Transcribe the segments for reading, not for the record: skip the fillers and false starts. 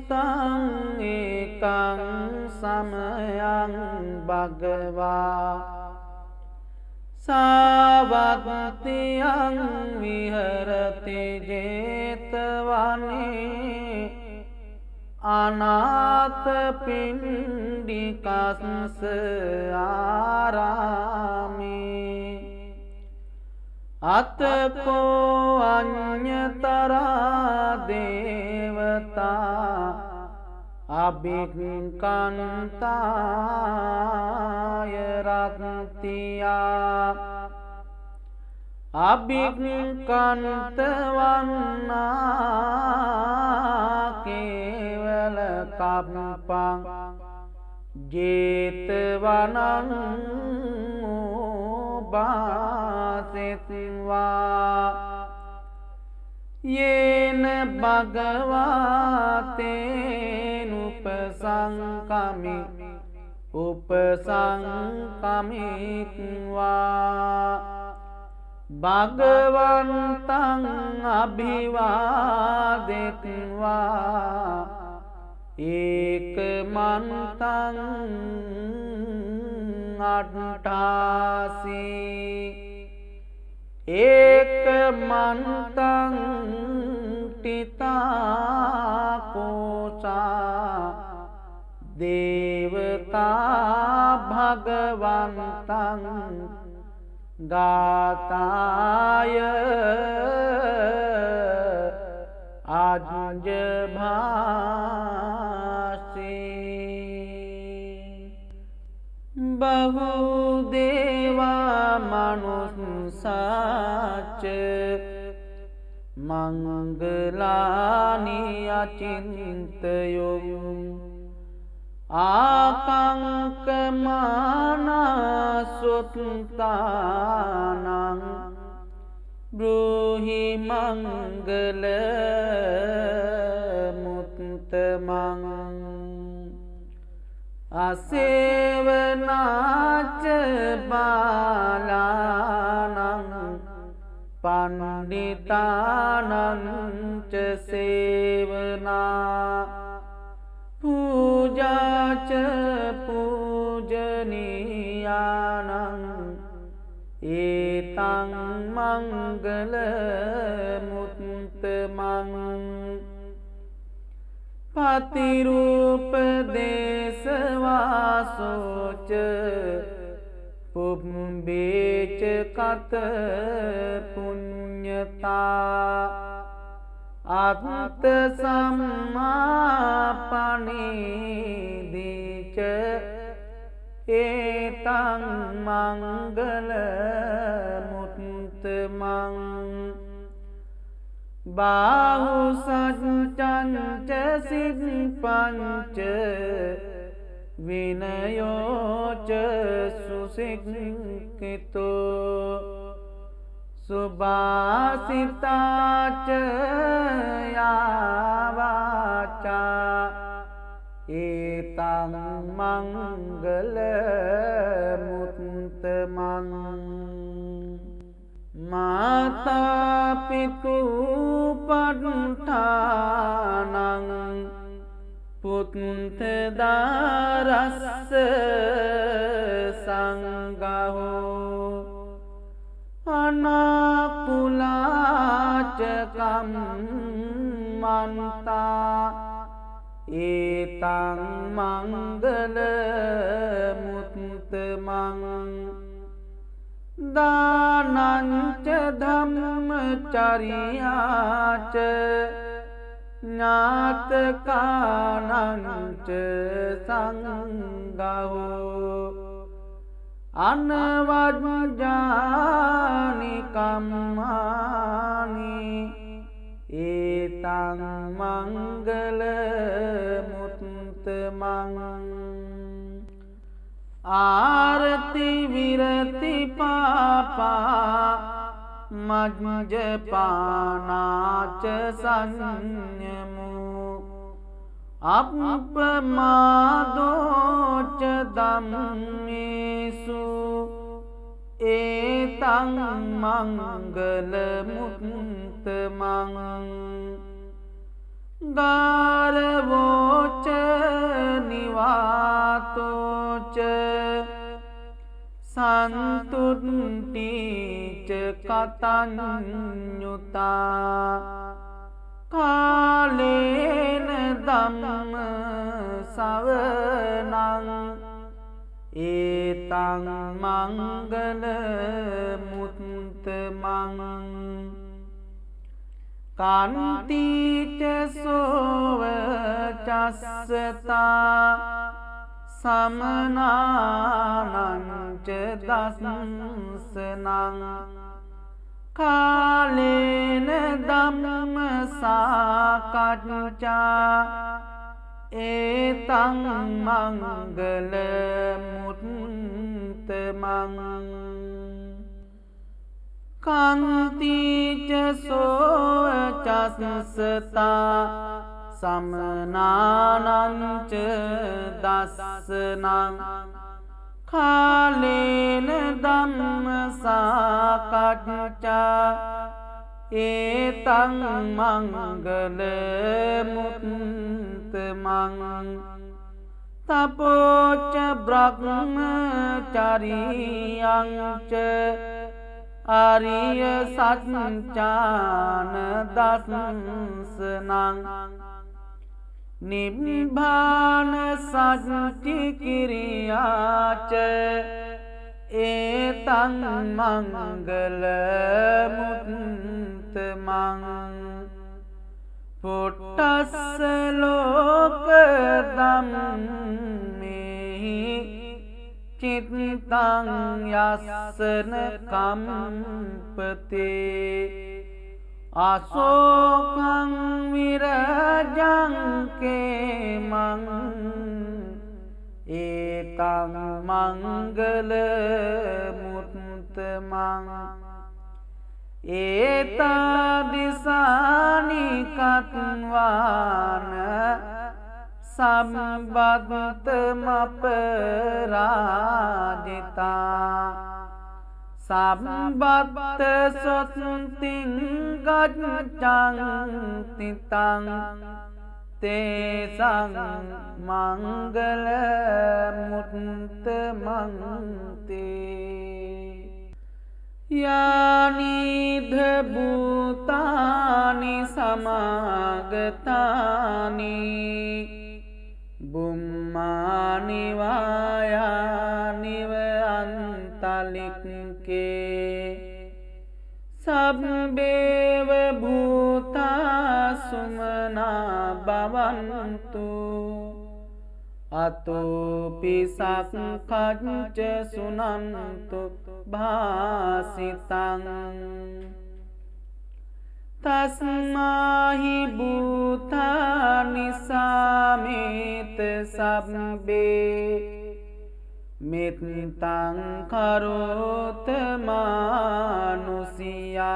සුතං ඒකං සමයං භගවා සාවත්තියං විහරති ජේතවනේ අනාථපිණ්ඩිකස්ස ආරාමේ අතකෝ අඤ්ඤතරා දේවතා අභික්ඛන්තාය රත්තියා අභික්ඛන්තවන්නා කේවල කම්පං ජේතවනං උපාසෙත්වා යේන භගවාතේනුපසංකමි උපසංකමිත්වා භගවන්තං අභිවාදෙත්වා ඒකමන්තං අට්ඨාසී ඒකමන්තං තිතා කෝචා දේවතා භගවන්තං ගාතාය ආජභාසී බහුදේවා මනුස්සාච මංගලානි අචින්තයෝ ආකංකමානසුත්තානං බ්‍රූහි මංගල මුත්තමං අසේවනාච බාලානං පණ්ඩිතානං ච සේවනා පූජාච පූජනීයානං ඒතං මංගල මුත්තමං පතිරූපදේශවාසෝච පුබ්බේච කත පුඤ්ඤතා අත්ත සම්මාපනීදිච ඒතං මංගල මුත්තමං බාහු සච්චංච සිප්පංච විනයෝච සුසික්ඛිතෝ සුභාසිතාච යාවාචා ඒතං මංගල මුත්තමං මාතා පිතු පට්ඨානං පුත්ත දාරස්ස සංඝෝ අනාකුලාච කම්මන්තා ඒතං මංගල මුත්තමං දානංච ධම්මචර්යාච ඥාතකානංච සංඝෝ අනවජ්ජානි කම්මානි ඒතං මංගල මුත්තමං ආරති විරති පාපා මජ්ජපානාච සංයමෝ අප්පමාදෝච ධම්මේසු ඒතං මංගල මුත්තමං गारवोच निवातोच संतुष्टिच कतञ्युता कालेन धम्म सवनं एतं मंगल मुत्तमं कान्ति च सोवचस्सता समनानं च दंसनं कालेन धम्म साकच्चा एतं मंगल मुत्तमं कान्ति च सोवचस्सता समनानं च दंसनं कालेन धम्म साकच्चा एतं मंगल मुत्तमं तपोच ब्रह्मचर्यं च आर्य सच्चान दंसनं निब्बान सच्चिक्रिया च एतं मंगल मुत्तमं पुट्टस्स लोकधम्मे चित्तं यस्न कंपते अशोकं विरजं केमं एतं मंगल मुत्तमं एतदिशानि कत्वान संबद्धमपराजिता संबद्ध स्वस्तिं गच्छन्ति तं तेषां मंगल मुत्तमं ते यानि भूतानि समागतानि बुम्मानि वायानि अन्तलिके सब्बेव भूता सुमना भवन्तु अतोऽपि सङ्खञ्च सुनन्तु भासितं तस्माहि भूतानि सामेत सब्बे मित्तं करोत मानुषिया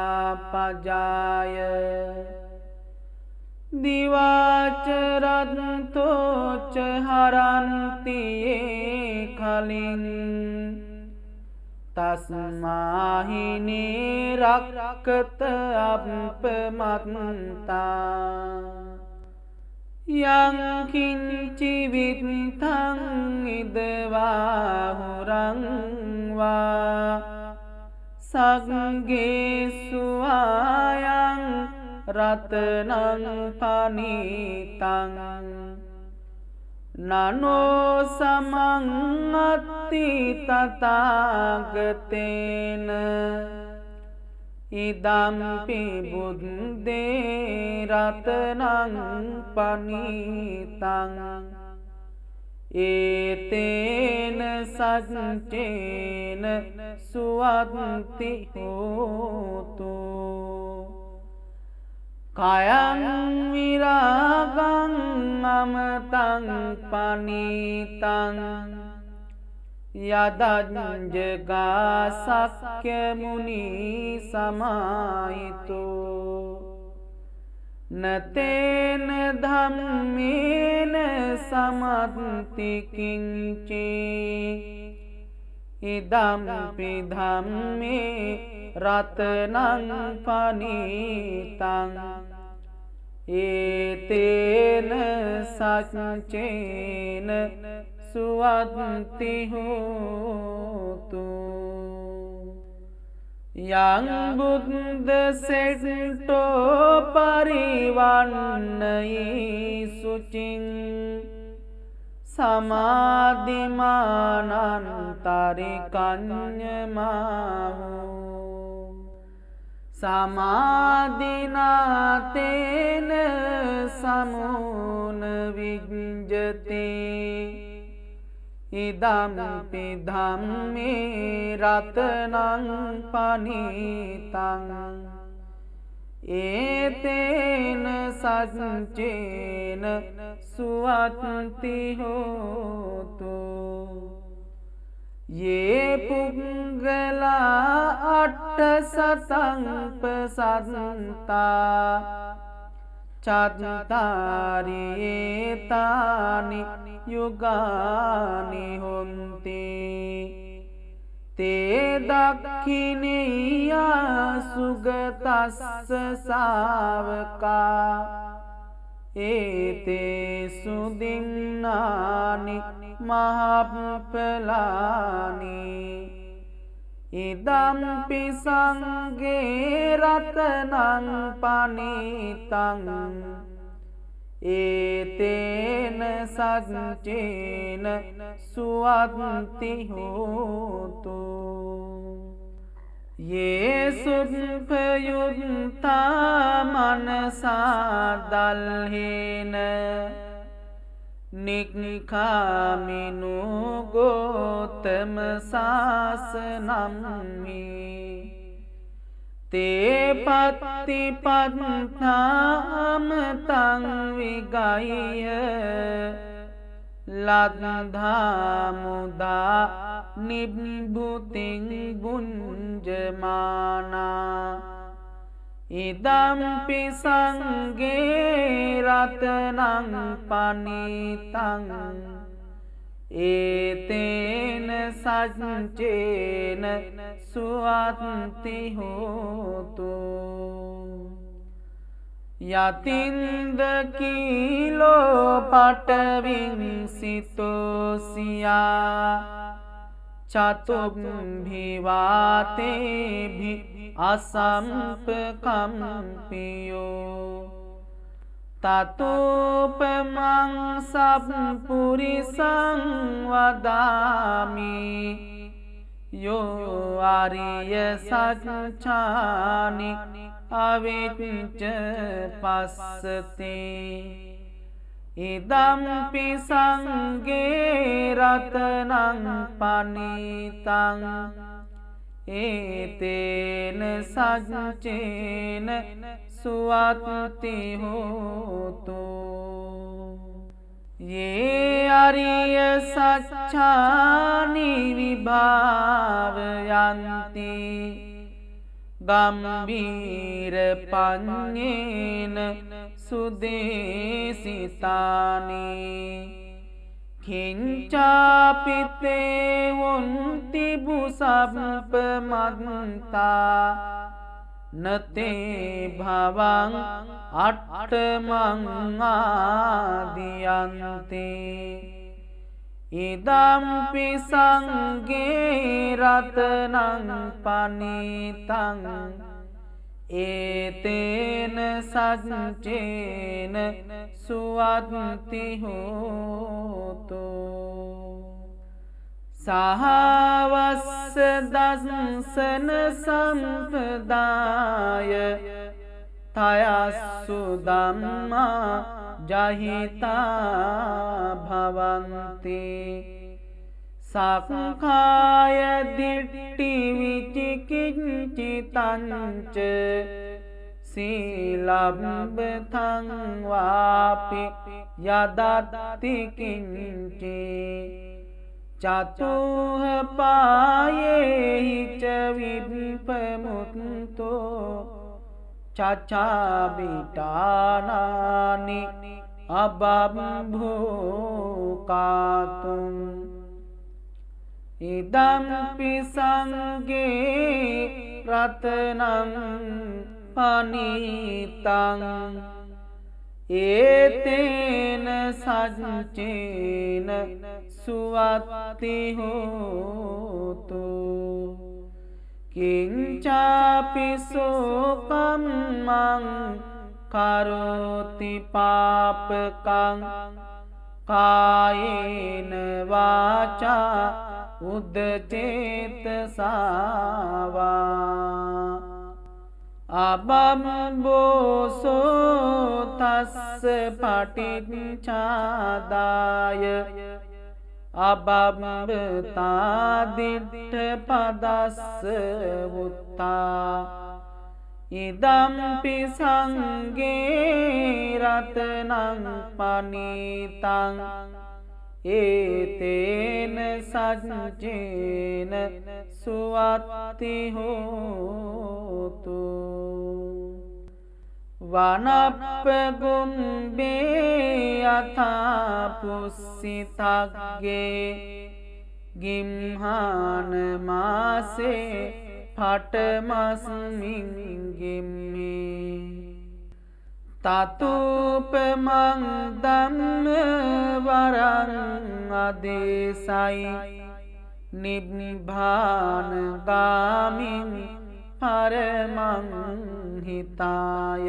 पजाय दिवाचरन्तो च हरन्ति ये खलिं तस्माहि निरक्त अपमत्ता यं किञ्चिवित्थं इदवाहुरं वा संगेषु आयं रत्नं पनीतं ननो समंगति तथागतेन इदम्पि बुद्धे रत्नं पनीतं एतेन सच्चेन सुवन्ति होतु कायं विरागं ममतं पनीतं यदञ्जगासक्य मुनि समाहितो न तेन धम्मेन समन्ति किञ्चित् इदम्पि धम्मे रत्नं पनीतं एतेन सच्चेन सुवन्ति होतु। यं बुद्धसेट्टो परिवन्नयि शुचिं समाधिमानन्तरिकन्यमाहु। समाधिना तेन समून विञ्जते इदम्पि धम्मे रत्नं पनीतं। एतेन सच्चेन सुवन्ति होतु। ये पुंगला 800 चत्तारि एतानि युगानि होन्ति। ते दक्षिणेया सुगतस्य शावका। एते सुदिन्नानि महाफलानि। इदम्पि संगे रत्नं पनीतं। एतेन सच्चेन सुवन्ति होतु। ये शुभयुक्ता मनसा दल्हेन निक्खामिनो गौतम शासनं मे। ते पत्तिपन्थां तं विगाह्य लब्धा मुदा निभृतिं भुञ्जमाना। इदम्पि संगे रत्नं पनीतं। एतेन सच्चेन सुवन्ति होतु। यतीन्द्रकीलो पटविंसितोऽस्या चतुर्भिवातेभिः असम्पकम्पियो। ततोपमं सपुरुषं वदामि। यो आर्यसच्चानि अविच्च पश्यति। इदम्पि संगे रत्नं पनीतं। एतेन सच्चेन सुवन्ति होतु। ये आर्यसच्चानि विभावयन्ति गम्भीरपण्येन सुदेशितानि। किंचापि ते वन्ति भूसम्पमन्ता। न ते भवं अट्टमं आदियन्ते। इदम्पि संगे रत्नं पनीतं। एतेन सच्चेन सुवन्ति होतु। सहवस्य दंसन संपदाय तया सुदम्मा जहिता भवन्ति। सखाय दिट्टिविचिकिञ्चितञ्च शीलम्बथं वापि यदत्ति किञ्चित्। चतुःपायैः च विप्रमुक्तो चचाविटानानि अबभूकातुम्। इदम्पि संगे रत्नं पनीतं। ඒතේන සච්චේන සුවත්ති හෝතු කිංචාපිසෝ කම්මං කරෝති පාපකං කායේන වාචා උද්දචේතසාවා අබම්බෝසෝ තස්ස පටිච්චාදාය අබම්බතාදිට්ඨ පදස්ස වුත්තා ඉදම්පි සංගේ රතනං පනීතං ඒතේන සච්චේන සුවත්ති හෝතු වනප්පගුම්බේ යථා පුස්සිතග්ගේ ගිම්හාන මාසේ පටමස්මින් ගිම්මේ තතුපමං ධම්ම වරං අදේසයි නිබ්බාන ගාමින් පරමං හිතාය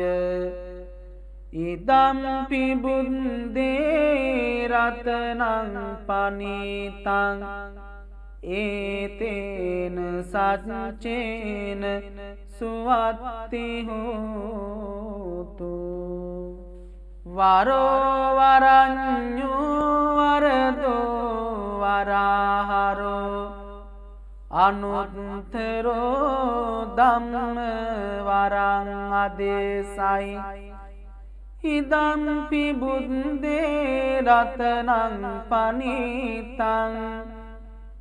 ඉදම්පි බුද්දේ රතනං පනීතං ඒතේන සච්චේන සුවත්ති හෝතු වරෝ වරඤ්ඤෝ වරදෝ වරහරෝ අනුත්තරෝ ධම්ම වරං අදේසයි ඉදම්පි බුද්දේ රතනං පනීතං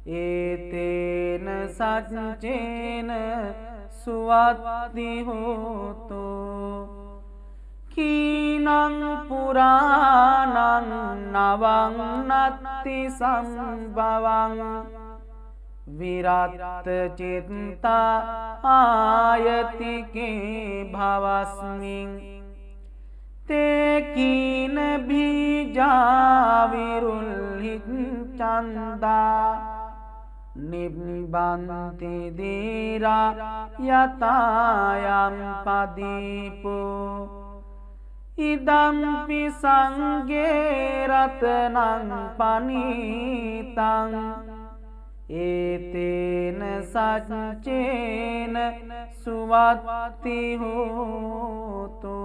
ඒතේන සච්චේන සුවත්ති හෝතු කීනං පුරාණං නවං නත්ති සම්භවං විරත් චිත්තා ආයතිකේ භවස්මින් තේ කීන බීජා විරුල්හි චන්දා නිබ්බන්ති දීරා යතායම් පදීපෝ ඉදම්පි සංගේ රතනං පනීතං ඒතේන සච්චේන සුවත්ති හෝතු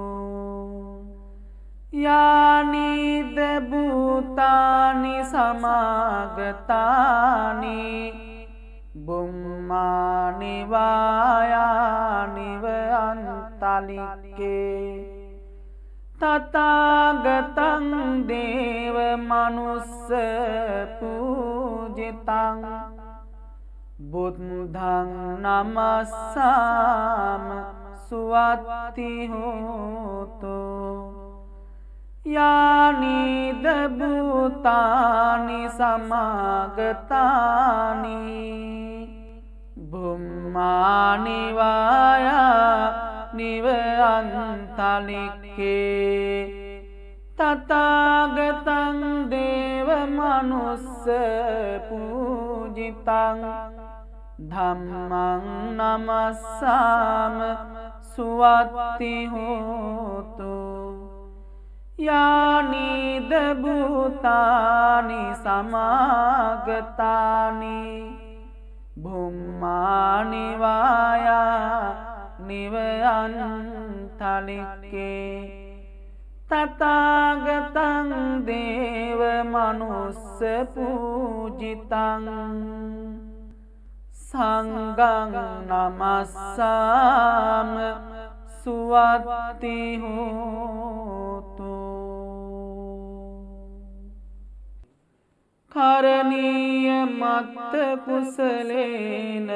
යානිද භූතානි සමාගතානි බුම්මානි වායානිව අන්තලික්කේ තථාගතං දේව මනුස්ස පූජිතං බුද්ධං නමස්සාම සුවත්ති හෝතු යානිද භූතානි සමාගතානි බුම්මානි වායා නිව අන්තලික්කේ තථාගතං දේව මනුස්ස පූජිතං ධම්මං නමස්සාම සුවත්ති හෝතු යානිද භූතානි සමාගතානි බුම්මානි වායා නිව අන්තලික්කේ තථාගතං දේව මනුස්ස පූජිතං සංඝං නමස්සාම සුවත්ති හෝතු කරණීය මත්ත කුසලේන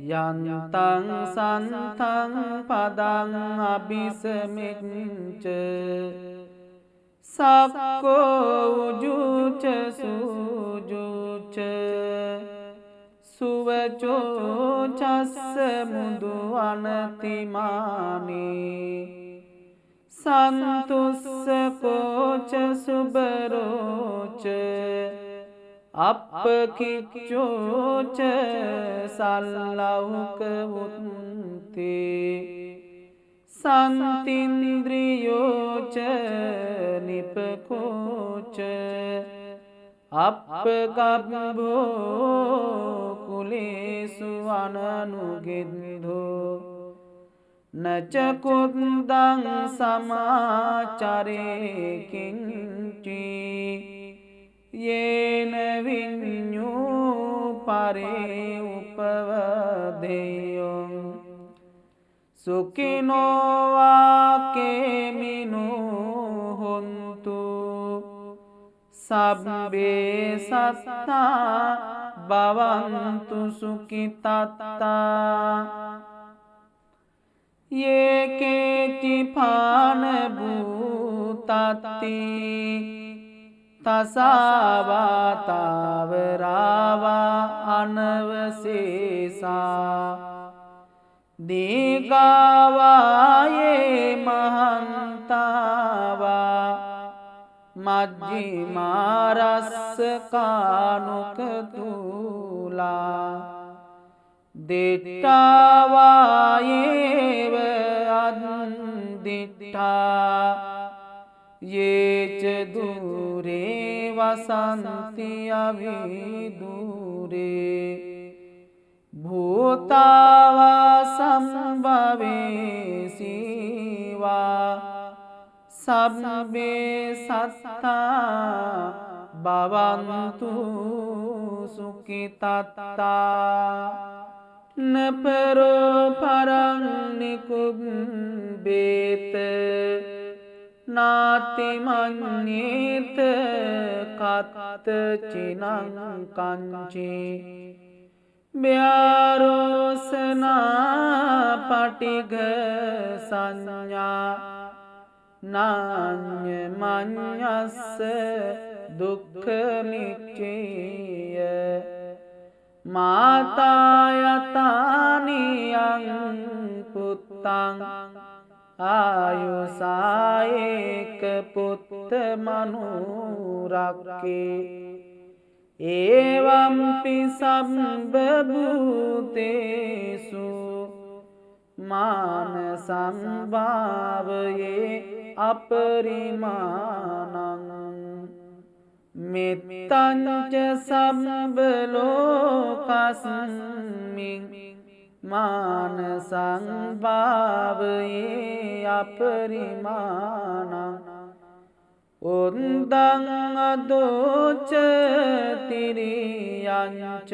යන්තං සන්තං පදං අபிසමෙච්ච සක්කෝ උජුච සුජුච සුවචෝ චස්ස මුදු අනතිමානේ සන්තුස්සකෝච සුබරෝච අපකිච්චෝච සල්ලව්ක වුත්තේ සන්තින්ද්‍රියෝච නිපකෝච අපගබ්බෝ කුලේසු අනනුගෙද්දෝ නචකුද්දං සමාචරේ කිංචි යේන විඤ්ඤූ පරේ උපවදේයං සුඛිනෝ වාකේමිනෝ හොන්තු සබ්බේ සත්තා භවන්තු සුඛිතත්තා යේකේචි පාන භූතත්ති තසාවාතාවරාවා අනවසේසා දීගාවායේ මහන්තාවා මජ්ජිමාරස්සකානුකතුලා දිට්ඨාවායේව අද්දිට්ඨා යේච දුරේ වසන්ති අවිදුරේ භූතාවා සම්භවේසීවා සබ්බේ සත්තා භවන්තු සුඛිතත්තා නපරෝ පරං නිකුම්බේත නාති මඤ්ඤේත කත්ත චිනං කංචේ ව්‍යාරෝසනා පටිඝ සංඥා නාඤ්ඤ මඤ්ඤස්ස දුක්ඛ නිච්චය මාතායතානියං පුත්තං ආයුසායේක පුත්ත මනුරක්කේ ඒවම්පි සම්බභූතේසු මාන සම්භාවයේ අපරිමාණං මෙත්තංච සම්බලෝකස්මින් මාන සංභාවයේ අපරිමාණං උන්දං අදෝච තිරියංච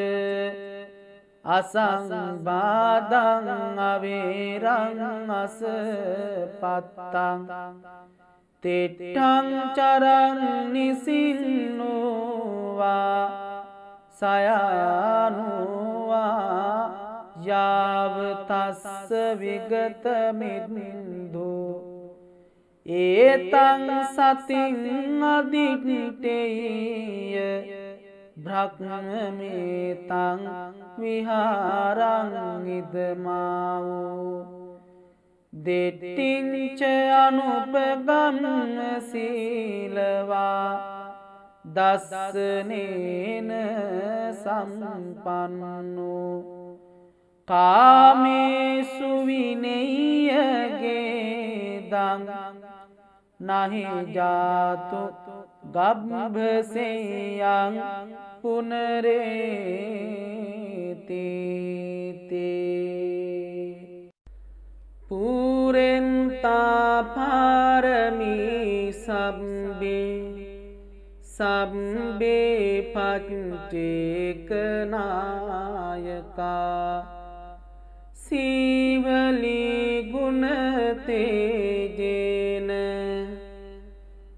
අසංබාධං අවේරං අසපත්තං තෙට්ඨං චරං නිසින්නෝවා සයානුවා යාවතස්ස විගත මිද්දු ඒතං සතින් අදිට්ඨේය බ්‍රහ්මමේතං විහාරං ඉදමාවෝ දෙට්ඨිංච අනුපගම්ම සීලවා දස්සනේන සම්පන්නෝ කාමේසු විනෙය්‍යගේ දං නහි ජාතු ගබ්භසෙයං පුනරේති පුරෙන්තා පාරමී සබ්බේ පච්චේකනායකා සීවලී ගුණ තේජේන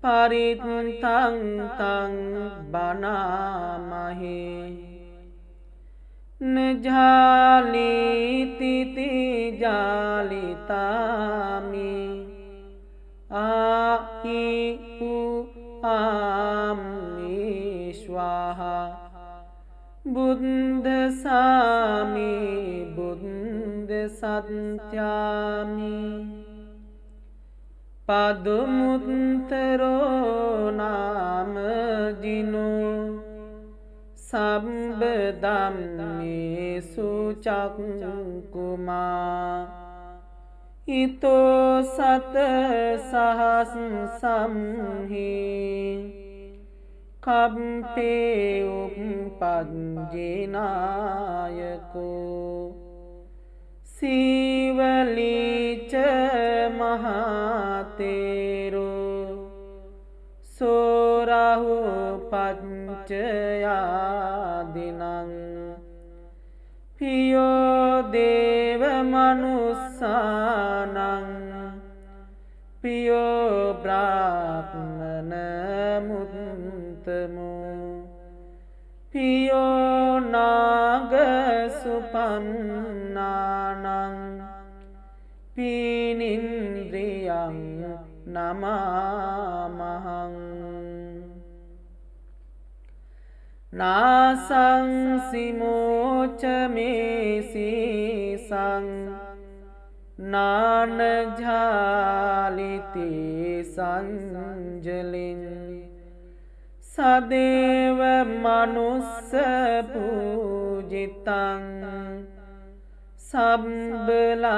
පරිත්තං තං බනාමහේ නජාලිතිති ජාලිතාමි ආහි ආමි ස්වාහා බුද්ධ සාමි බුද්ධ සත්‍යාමි पदमुत्तरो नाम जिनो සම්බදම්මේසු චක්කුමා ඉතෝ සත සහස් සම්හි කම්පේ උප්පජ්ජේනායකෝ සීවලීච මහතේරෝ සෝරහු පච්චයාදිනං පියෝ දේව මනුස්සානං පියෝ බ්‍රාහ්මන මුත්තමෝ පියෝ නාග සුපන්නානං පීනින්ද්‍රියං නමාමහං නාසං සිමෝච මේසීසං නානජාලිති සංජලින් සදේව මනුස්ස පූජිතං සම්බලාභා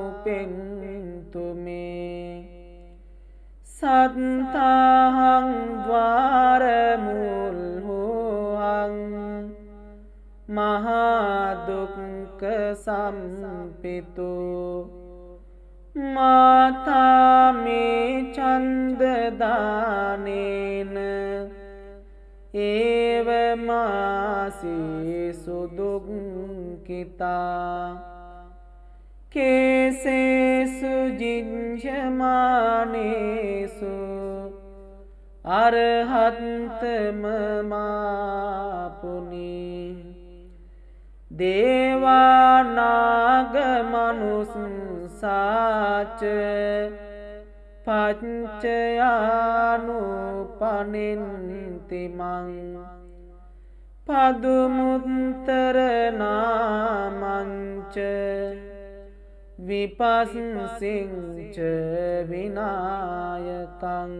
උපෙන්තු මේ සත්තාහං ද්වාරමුල්හෝහං මහාදුක්ක සම්පිතු මාතාමේ චන්දදානේන ඒවමාසී සුදුක්කිතා කේසේසු ජිංජමානේසු අරහත්තමමාපුනි දේවානාග මනුස්සාච පච්චයානුපනින්තිමං පදුමුත්තර නාමංච විපස්සිංච විනායකං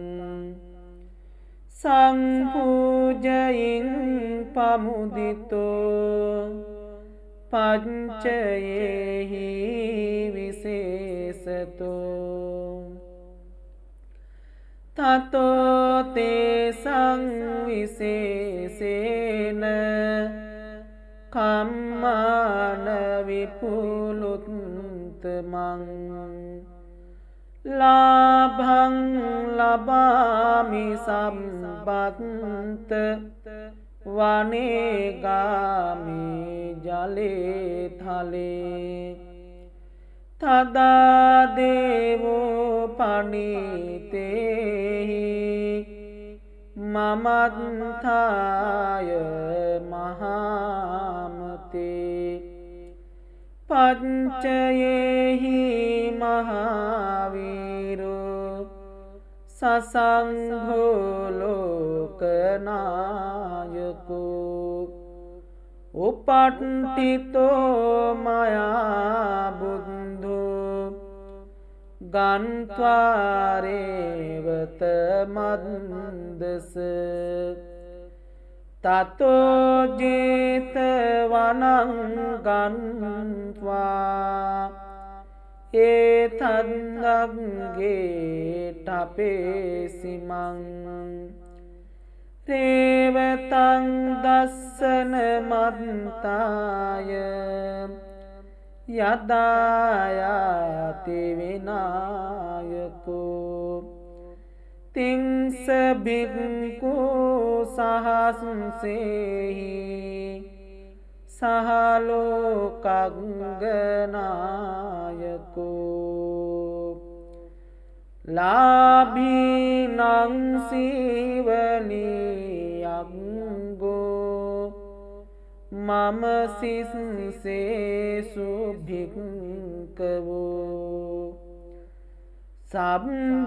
සංපූජයින් පමුදිතෝ පංචයෙහි විශේෂතෝ තතෝ තේසං විශේෂේන කම්මාන විපුලුත්තමං ලාභං ලබාමි සම්පත්ත වනේගාමි ජලේ තලේ තදා දේවෝ පනිතේහි මමත්ථාය මහාමතේ පච්චයෙහි මහාවීරෝ සසංඝෝ ලෝකනායකෝ උපට්ඨිතෝ මයා බුද්ධෝ ගන්්වාරේවත මද්දස තතෝ ජේතවනං ගන්්වා ඒතද්දග්ගේ ටපේසිමං රේවතං දස්සන මන්තාය යදායාති විනායකෝ තිංස භික්ඛු සහස්සේහි සහලෝකග්ගනායකෝ ලාභීනං සීවලියග්ගෝ මම සිස්සේසු භික්ඛවෝ සම්බලෝකහිතෝ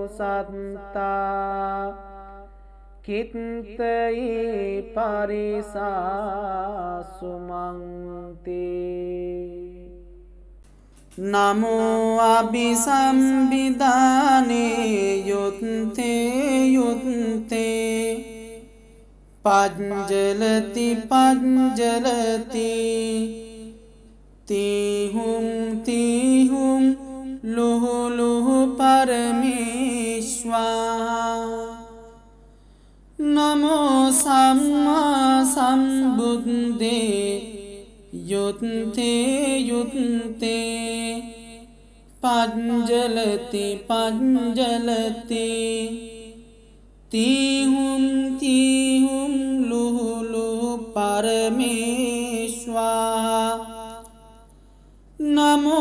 සත්තා කිත්තයි පරිසාසුමන්තේ नमो अभिसंविधाने युत्ते युत्ते पज्जलति पज्जलति तिहुं लुह लुह परमेश्वा नमो सम्मा सम्बुद्धे युत्ते युत्ते पज्जलति पज्जलति तिहुं लुह लुह परमेश्वा नमो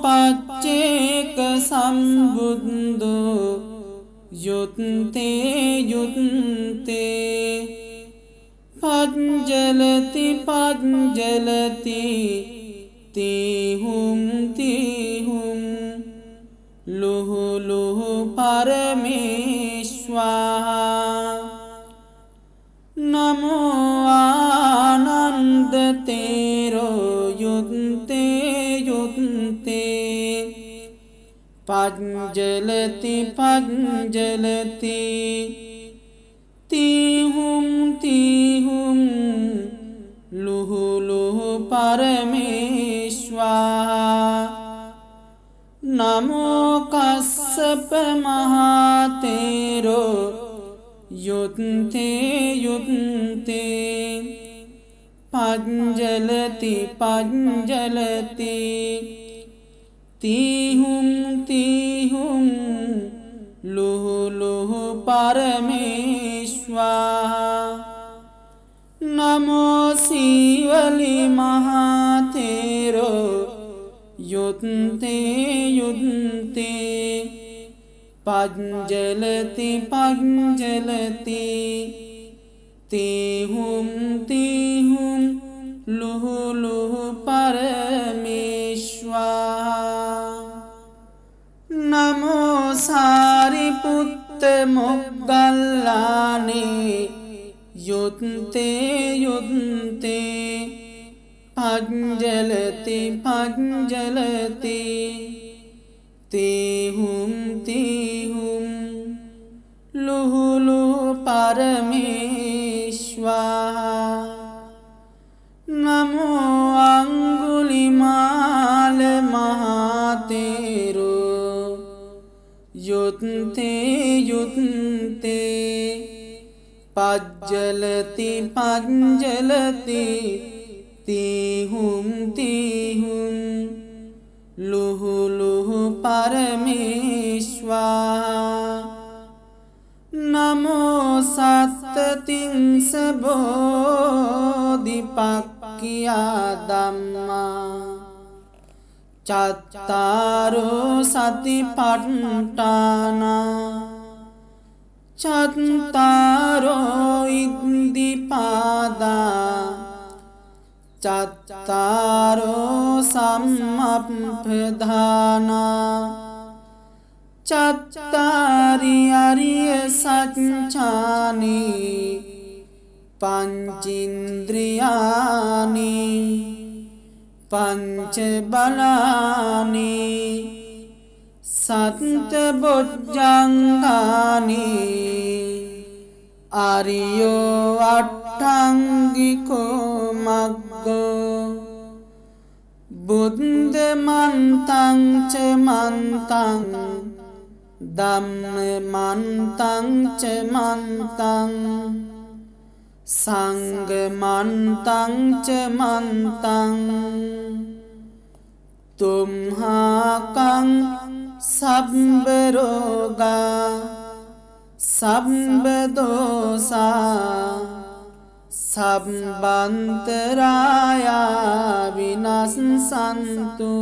पच्चेक सम्बुद्धो युत्ते युत्ते पज्जलति पज्जलति तिहुं लुह लुह परमेश्वा नमो आनंद तेरो युत्ते युत्ते पज्जलति पज्जलति तिहुं लुह लुह परमेश्वा नमो कश्यप महातेरो युत्ते युत्ते पज्जलति पज्जलति तिहुं लुह लुह परमेश्वा नमो शिवलि महातेरो युत्ते युत्ते पज्जलति पज्जलति तिहुं लुह लुह परमेश्वा नमो सारिपुत्र मोग्गल्लाने युत्ते युत्ते पज्जलति पज्जलति तिहुं लुह लुह परमेश्वा नमो अंगुलिमाल महातेरो युत्ते युत्ते पज्जलति पज्जलति तिहुं लुह लुह परमेश्वा नमो सत्तिंस बोधिपक्खिया धम्मा चत्तारो सतिपट्ठाना चत्तारो इद्दिपादा चत्तारो सम्मपधाना चत्तारि अरिय सच्चानि पंचेन्द्रियानि पंचबलानि सप्तभुजंगानि आर्यो अट्टांगिको मग्गो बुद्धमन्तं च मन्तं धम्ममन्तं च मन्तं संघमन्तं च मन्तं तुम्हाकं सर्वरोगा सर्वदोषा सर्वान्तराया विनाशन्तु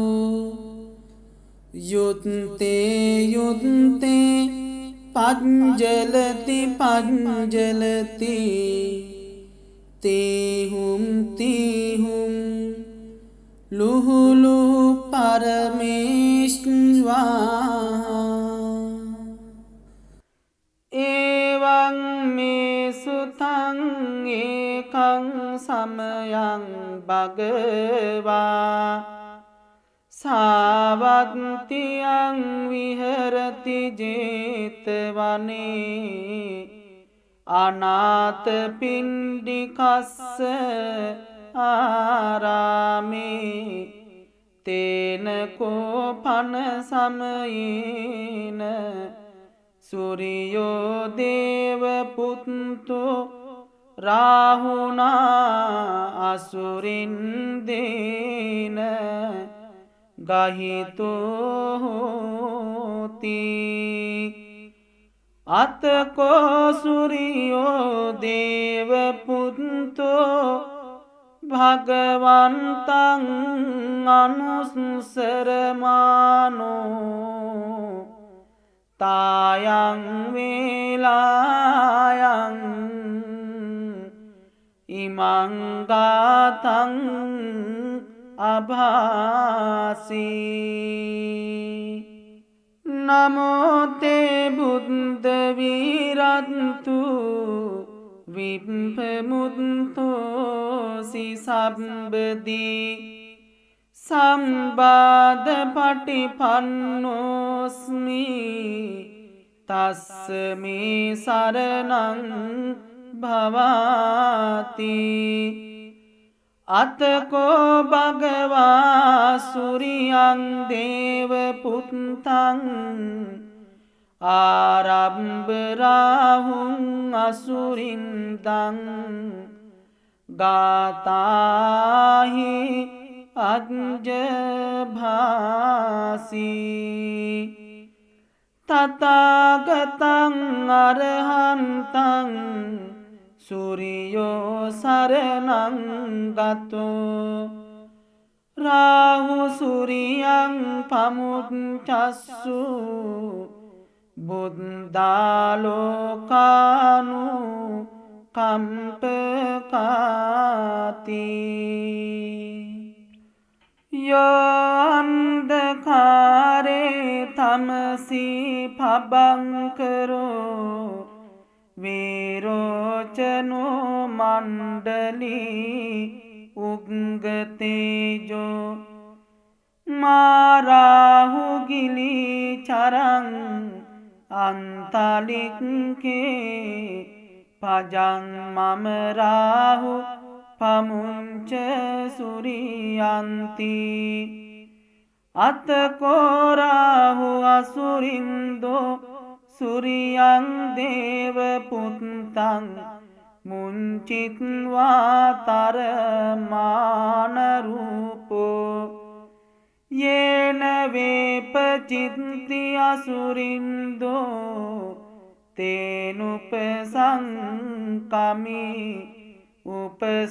युत्ते युत्ते पज्जलति पज्जलति तिहुं लुह लुह परमेश्वा एवं मे सुतं एकं समयं भगवा සාවත්තියං විහරති ජේතවනේ අනාථපිණ්ඩිකස්ස ආරාමේ තේන කෝපන සමයේන සූරියෝ දේව පුත්තෝ රාහුනා අසුරින්දේන ගහිතෝ හෝති අතකෝ සූරියෝ දේව පුත්තෝ භගවන්තං අනුස්සරමානෝ තායං වේලායං ඉමං ගාතං අභාසී නමෝ තේ බුද්ධ විරන්තු විප්පමුත්තෝසි සම්බදී සම්බාධ පටිපන්නෝස්මි තස්ස මේ සරණං භවාති අතකෝ භගවා සූරියං දේව පුත්තං ආරම්භරාහුං අසුරින්දං ගාතාහි අජ්ජභාසී තථාගතං අරහන්තං සූරියෝ සරණං ගතෝ රාහු සූරියං පමුච්චස්සු බුද්ධාලෝකානු කම්පකාති යෝන්දකාරේ තමසී පබංකරෝ වේරෝචනෝ මණ්ඩලී උග්ගතේජෝ මාරාහු ගිලී චරං අන්තලික්කේ පජං මම රාහු පමුංච සුරියන්ති අතකෝ රාහු අසුරින්දෝ සූරියං දේව පුත්තං මුංචිත්වා තරමාන රූපෝ යේන වේපචිත්ති අසුරින්දෝ තේනුපසංකමි උපසංකමිත්වා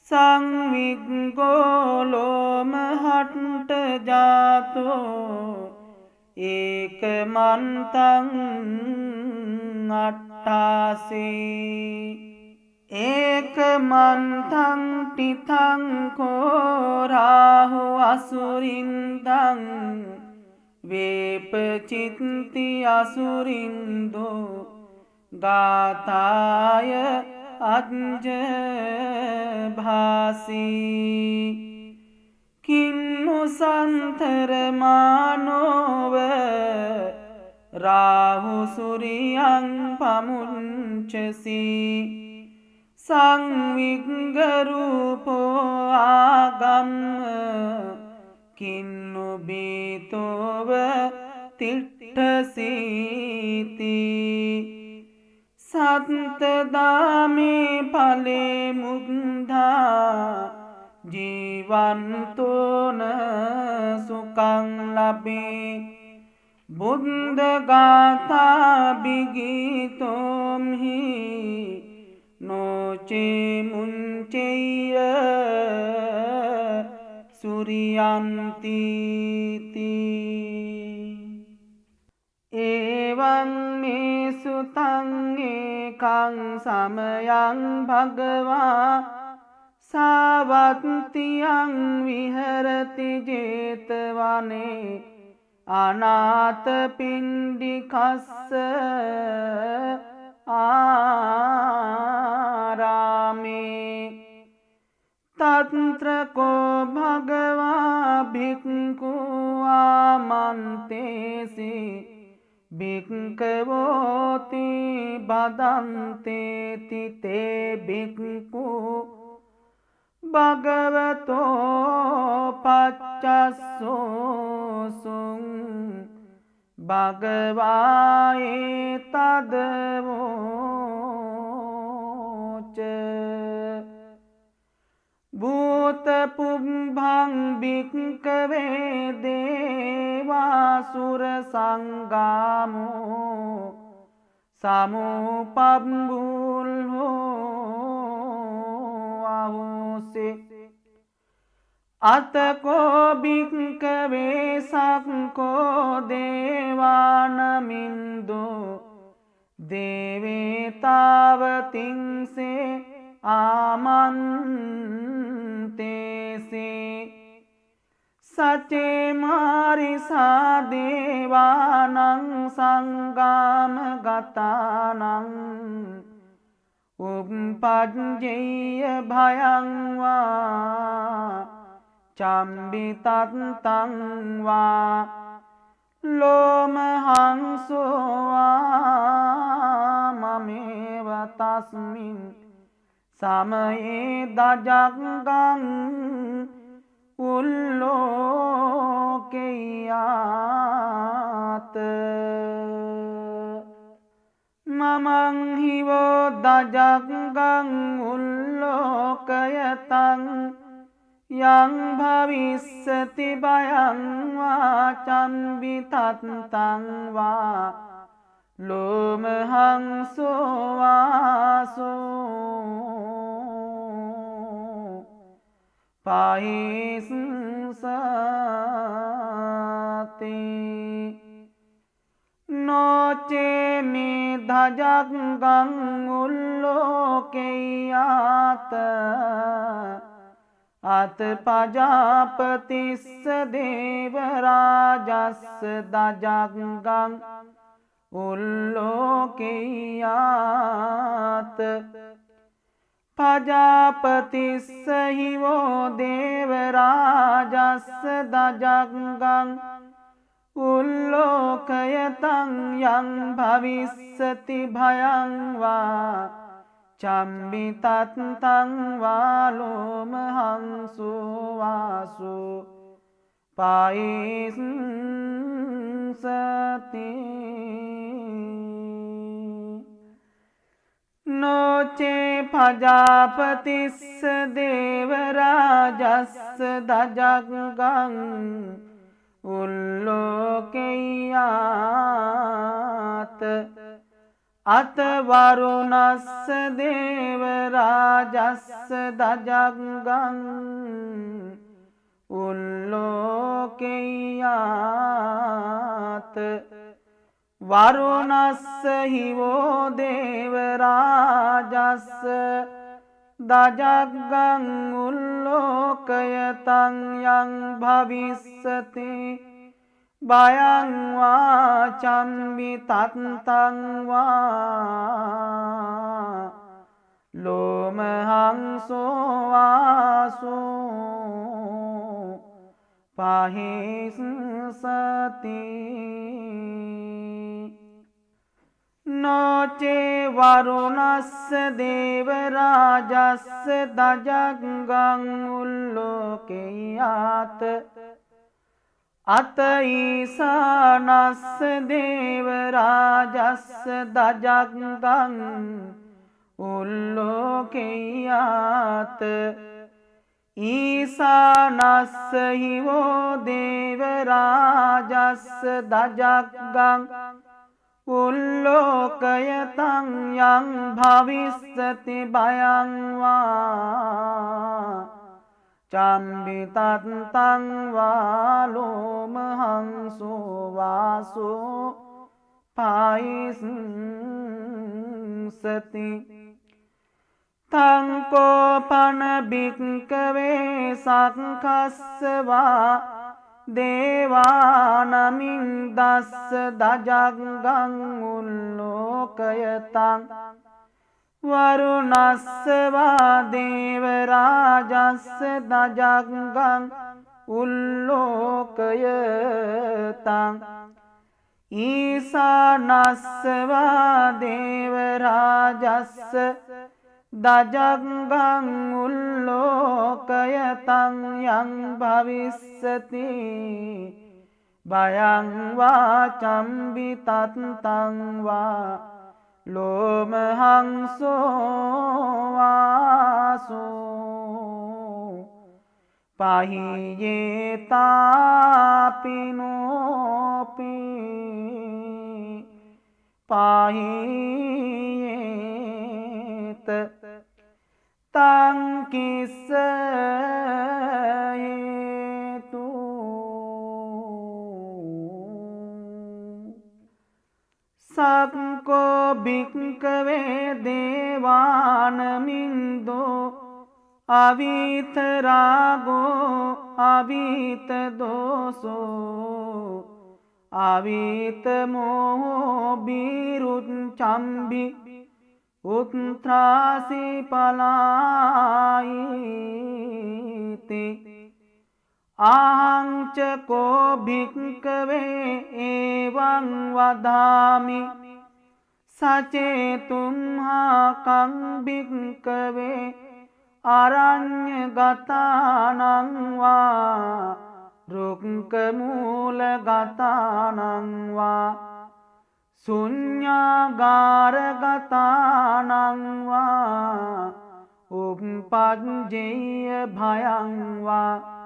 සංවිග්ගෝලෝමහට්ට ජාතෝ ඒකමන්තං අට්ඨාසේ ඒකමන්තං තිතං කෝ රාහු අසුරින්දං වේපචිත්ති අසුරින්දෝ ගාතාය අජ්ජභාසී කින්නු සන්තරමානෝව රාහු සූරියං පමුංචසී සංවිග්ගරූපෝ ආගම්ම කින්නු බීතෝව තිට්ඨසීති සත්තදාමේ ඵලේ මුද්ධා ජීවන්තෝන සුඛං ලබේ බුද්ධ ගාථා බිගීතෝම්හි නොචේ මුංචෙය සූරියන්ති එවං මේ සුතං ඒකං සමයං භගවා සාවත්තියං විහරති ජේතවනේ අනාථපිණ්ඩිකස්ස ආරාමේ තත් तंत्र को भगवा भिक्खु आमन्तेसि भिक्खवोति वदन्तेति ते भिक्खु भगवतो पच्चसोऽसुं भगवाये तद्वोच भूतपुंभं भिक्खवे देवासुरसङ्गामो समुपम्बुल्हो आहुषे अतको भिक्खवे शङ्को देवानमिन्दो देवे तावतिंसे आमन्तेसे सचे मारिसा देवानां संगामगतानां उपपद्येय भयं वा चम्बितन्तं वा लोमहंसो वा ममेव तस्मिन् समये दजगं उल्लोकयात् ममं हि वो दजगं उल्लोकयतं यं भविष्यति भयं वा चम्बितन्तं वा लोमहंसो वासो पाहि संसते नोचे मे दजगं उल्लोकयात् अत प्रजापतिस्य देवराजस्य दजगं उल्लोकयात् प्रजापतिस्य हि वो देवराजस्य दजगं उल्लोकयतं यं भविष्यति भयं वा चम्बितन्तं वा लोमहंसो वासो पाहि संसते नोचे प्रजापतिस्य देवराजस्य दजगं उल्लोकयात् अत वरुणस्य देवराजस्य दजगं उल्लोकयात् वरुणस्य हि वो देवराजस्य दजगं उल्लोकयतं यं भविष्यति भयं वा चम्बितन्तं वा लोमहंसो वासो पाहि संसते नोचे वरुणस्य देवराजस्य दजगं उल्लोकयात् अत ईशानस्य देवराजस्य दजगं उल्लोकयात् ईशानस्य हि वो देवराजस्य दजगं उल्लोकयतं यं भविष्यति भयं वा चम्बितन्तं वा लोमहंसो वासो पाहि संसति तं कोपन भिक्खवे शङ्खस्य वा देवानमिन्दस्य दजगं उल्लोकयतं වරුණස්සවා දේවරාජස්ස දජග්ගං උල්ලෝකයතං ඊසානස්සවා දේවරාජස්ස දජග්ගං උල්ලෝකයතං යං භවිස්සති භයං වා චම්බිතත්තං වා ලෝමහංසෝ වාසෝ පහියේතාපිනෝපි පහියේත තංකිස්සයේතු සක්කෝ භික්කවේ දේවානමින්දෝ අවිතරාගෝ අවිතදෝසෝ අවිතමෝහෝ බීරුච්චම්බි උත්ත්‍රාසි පලායිති ආංචකෝ භික්කවේ ඒවං වදාමි සචේතුම්හාකං භික්කවේ අරඤ්ඤගතානං වා රුක්කමූලගතානං වා ශුඤ්ඤාගාරගතානං වා උප්පජ්ජේය භයං වා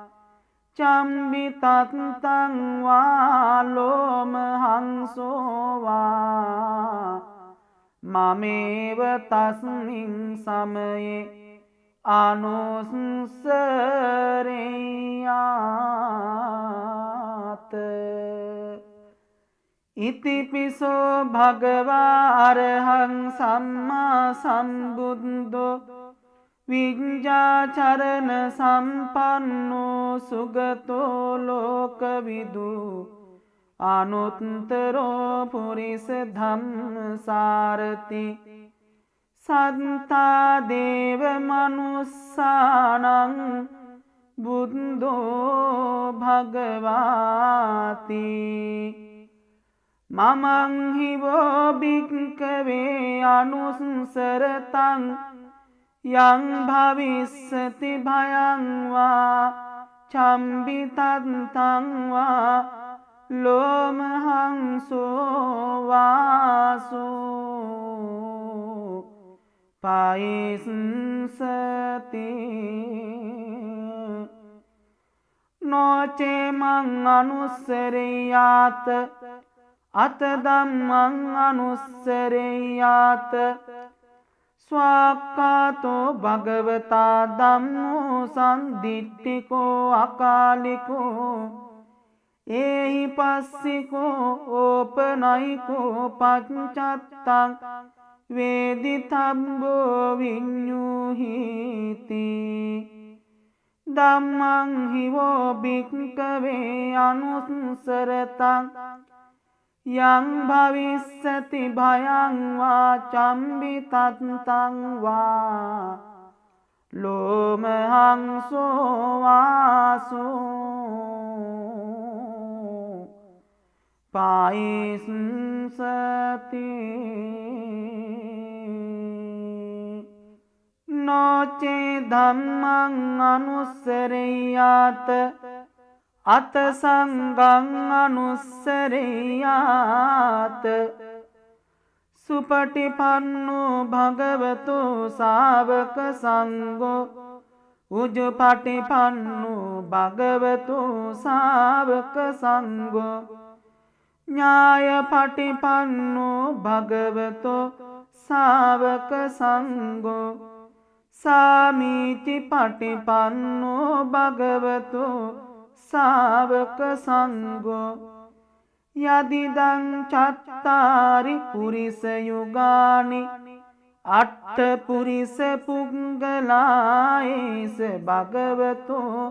චම්බිතත්තං වා ලෝමහංසෝ වා මමේව තස්මින් සමයේ අනුස්සරේයාත ඉතිපිසෝ භගවා අරහං සම්මා සම්බුද්ධෝ විඤ්ඤාචරණ සම්පන්නෝ සුගතෝ ලෝකවිදු අනුත්තරෝ පුරිස ධම්මසාරති සත්තා දේව මනුස්සානං බුද්ධෝ භගවාති මමං හිවෝ භික්ඛවේ අනුස්සරතං යං භවිස්සති භයං වා චම්බිතත්තං වා ලෝමහංසෝ වාසෝ පයිස්සති නොචේ මං අනුස්සරේයාත අත ධම්මං අනුස්සරේයාත ස්වාක්ඛාතෝ භගවතා ධම්මෝ සම්දිට්ඨිකෝ අකාලිකෝ ඒහි පස්සිකෝ ඕපනයිකෝ පච්චත්තං වේදිතබ්බෝ විඤ්ඤුහිති ධම්මං හිවෝ භික්ඛවේ අනුස්සරතං යං භවිස්සති භයං වා චම්බිතත්තං වා ලෝමහංසෝ වාසෝ පයිස්සති නොචේ ධම්මං අනුස්සරේයාත අත සංඝං අනුස්සරේයාත සුපටිපන්නෝ භගවතු ශාවක සංඝෝ උජුපටිපන්නෝ භගවතු ශාවක සංඝෝ ඥායපටිපන්නෝ භගවතු ශාවක සංඝෝ සාමීචි පටිපන්නෝ භගවතු ශාවක සංඝෝ යදිදං චත්තාරි පුරිස යුගානි අට්ඨ පුරිස පුංගලායේස භගවතෝ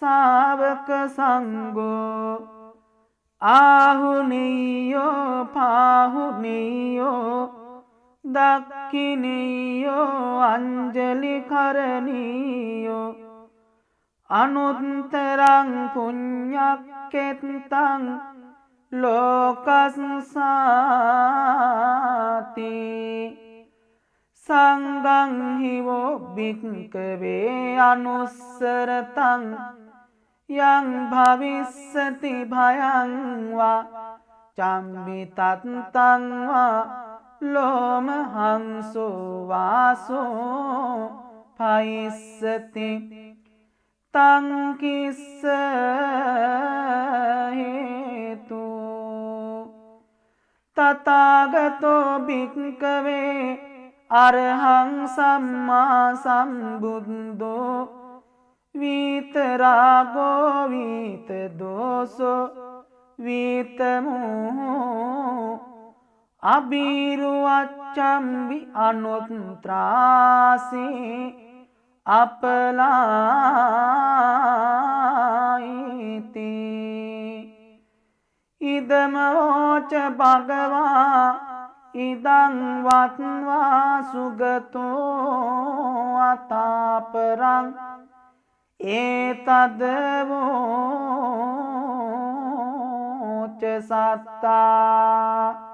ශාවක සංඝෝ ආහුනීයෝ පාහුනීයෝ දක්ඛිනියෝ අංජලි කරණීයෝ අනුත්තරං පුඤ්ඤක්ඛෙත්තං ලෝකස්සාති සංඝං හිවෝ භික්ඛවේ අනුස්සරතං යං භවිස්සති භයං වා චම්බිතත්තං වා ලෝමහංසෝ වාසෝ පයිස්සති තං කිස්ස හේතු තථාගතෝ භික්ඛවේ අරහං සම්මා සම්බුද්ධෝ විතරාගෝ විතදෝසෝ විතමෝහෝ අබිරුවච්ඡම්බි අනුත්ත්‍රාසේ අපලායිති ඉදමෝච භගවා ඉදං වත්වා සුගතෝ අතාපරං ඒතදවෝච සත්තා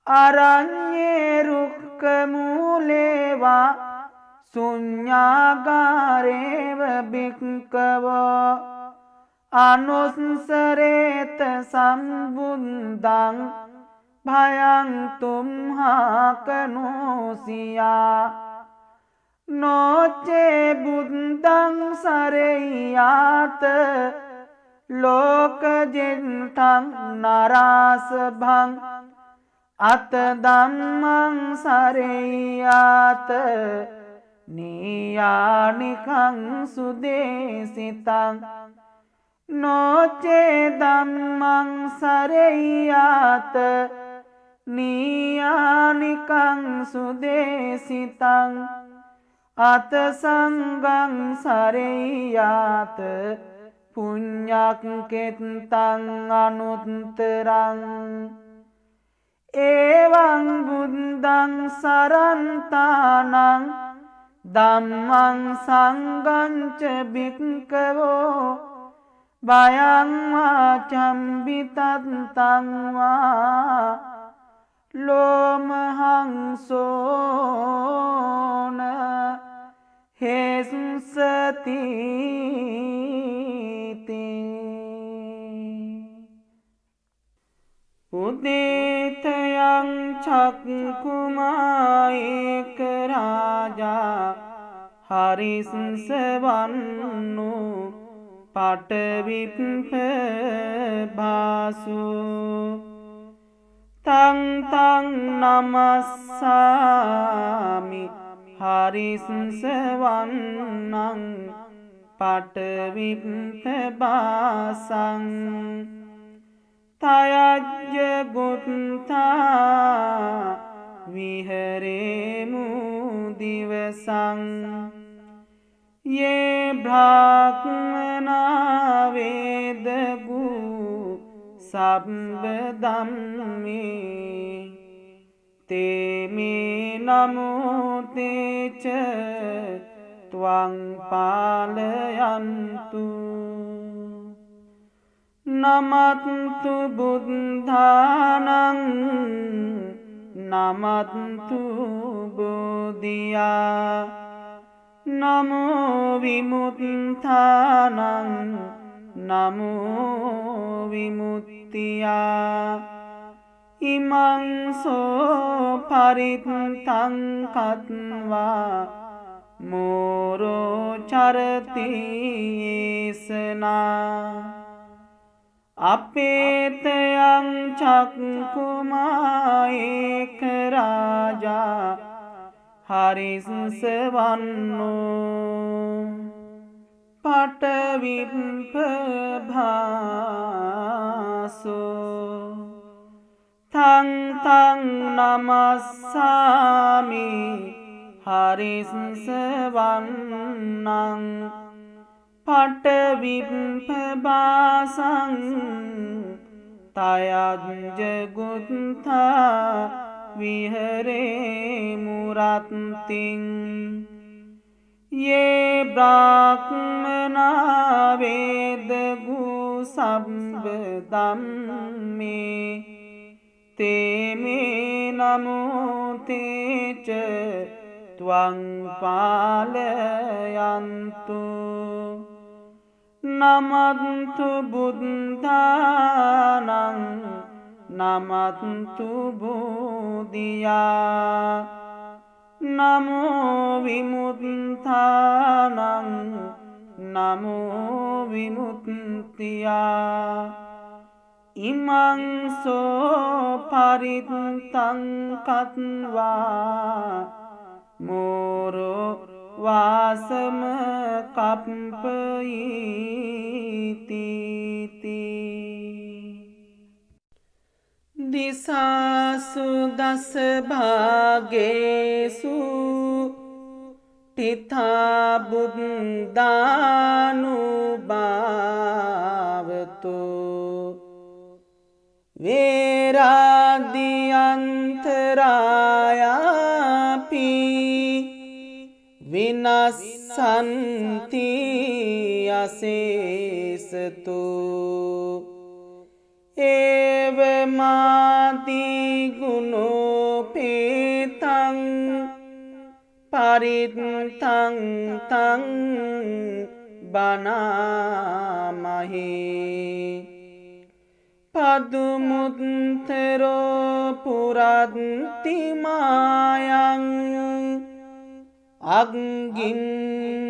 අරඤ්ඤේ රුක්ඛ මූලේවා ශුඤ්ඤාගාරේව භික්ඛවෝ අනුස්සරේත සම්බුද්ධං භයං තුම්හාකනෝසියා නොචේ බුද්ධං සරෙය්‍යාත ලෝකජෙන්ඨං නරාසභං අත ධම්මං සරෙය්‍යාත නීයානිකං සුදේසිතං නොචේ ධම්මං සරෙය්‍යාත නීයානිකං සුදේසිතං අත සංඝං සරෙය්‍යාත පුඤ්ඤක්ඛෙත්තං අනුත්තරං එවං බුද්ධං සරන්තානං ධම්මං සංඝං ච භික්ඛවෝ භයං වාචම්බිතත්තං වා ලෝමහංසෝන හේසුසති උදේතයං චක්කුමායේක රාජා හරිසවන්නු පටවිප්ප භාසු තං තං නමස්සාමි හරිසවන්නං පටවිප්ප භාසං තයජ්ජ බුත්තා විහෙරේමු දිවසං යේ බ්‍රාහ්මනා වේදගු සබ්බ ධම්මේ තේමේ නමෝ තේච ත්වං පාලයන්තු නමත්තු බුද්ධානං නමත්තු බෝධියා නමෝ විමුක්තානං නමෝ විමුක්තියා ඉමං සෝ පරිත්තං කତ୍වා මෝරෝ චරති ඒසනා අපේතයං චක්කුමායේක රාජා හරිසවන්නෝ පටවිප්ප භාසෝ තං තං නමස්සාමි හරිසවන්නං පටවිප්ප භාසං තයජ්ජ ගුත්තා विहरे मुरात्तिं ये ब्राह्मणा वेदगुसंवदं मे ते मे नमो ते च त्वं पालयन्तु नमन्तु बुद्धानं नमन्तु बुद्धिया नमो विमुक्तानं नमो विमुक्त्या इमं सो परितं कत्वा मोरो वासम कम्पयीति दिशासु दश भागेषु तिथा बुद्धानुभावतो वेराद्यन्तरायापि विनश्यन्ति अशेषतो एवमादिगुणोपेतं परितं तं वनामहे पदमुत्तरो पुरन्ति मायं अग्निं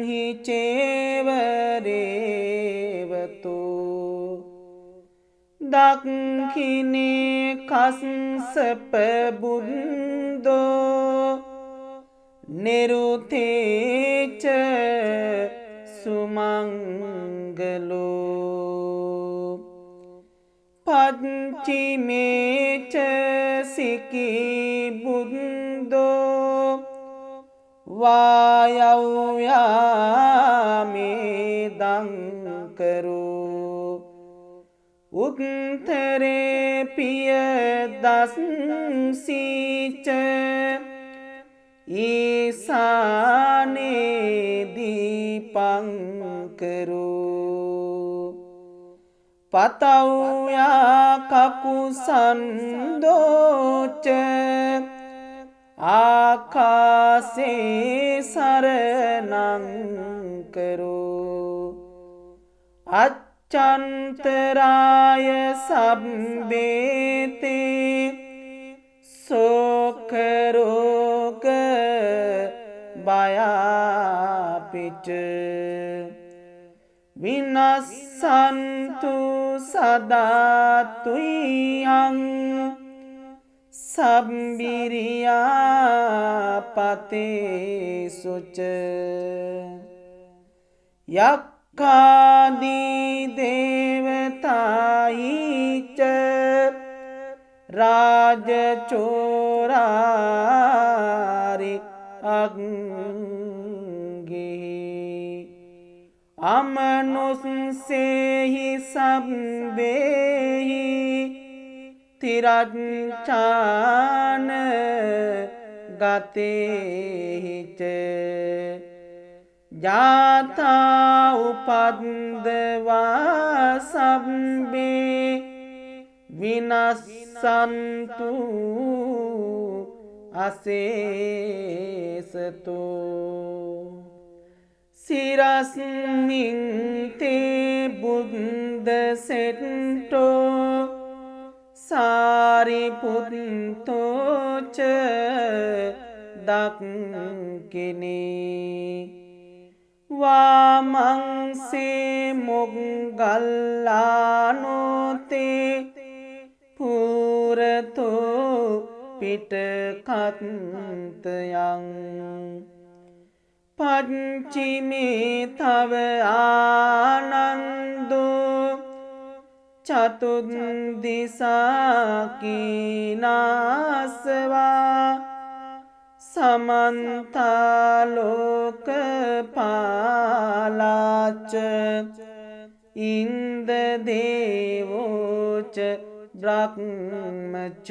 हि चेवरेवतो दक्षिणे कश्यपबुद्धो निरुते च सुमङ्गलो पश्चिमे च सिकिबुद्धो वायव्यामेदङ्करो उत्तरे पियदंसी च ईशाने दीपङ्करो पतव्या ककुसन्दो च आकाशे शरणं करो अच्युतराय संवेते शोकरोग भयापिच विनश्यन्तु सदा तुह्यं संवीर्यापतेषु च यक्षादिदेवतायि च राजचोरारि अग्निः अमनुष्यैः सर्वैः तिरञ्चान गतैः च जाता उपद्रवा सर्वे विनश्यन्तु अशेषतो शिरस्मिन् ते बुद्धसेट्टो सारिपुत्तो च दक्षिणे वामंसे मोग्गल्लानो ते पुरतो पिटकन्तयं पश्चिमे तव आनन्दो चतुर्दिशा कीनास्वा समन्तालोकपाला च इन्द्रदेवो च ब्रह्म च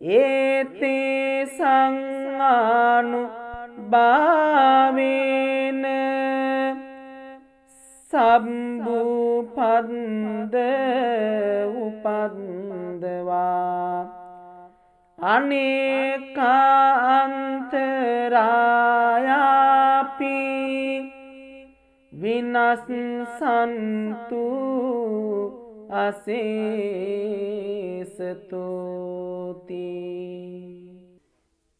ඒතේ සංආනු භාවේන සම්බුපන්ද උපන්දවා අනේකාන්තරායාපි විනස්සන්තු අසේසතෝති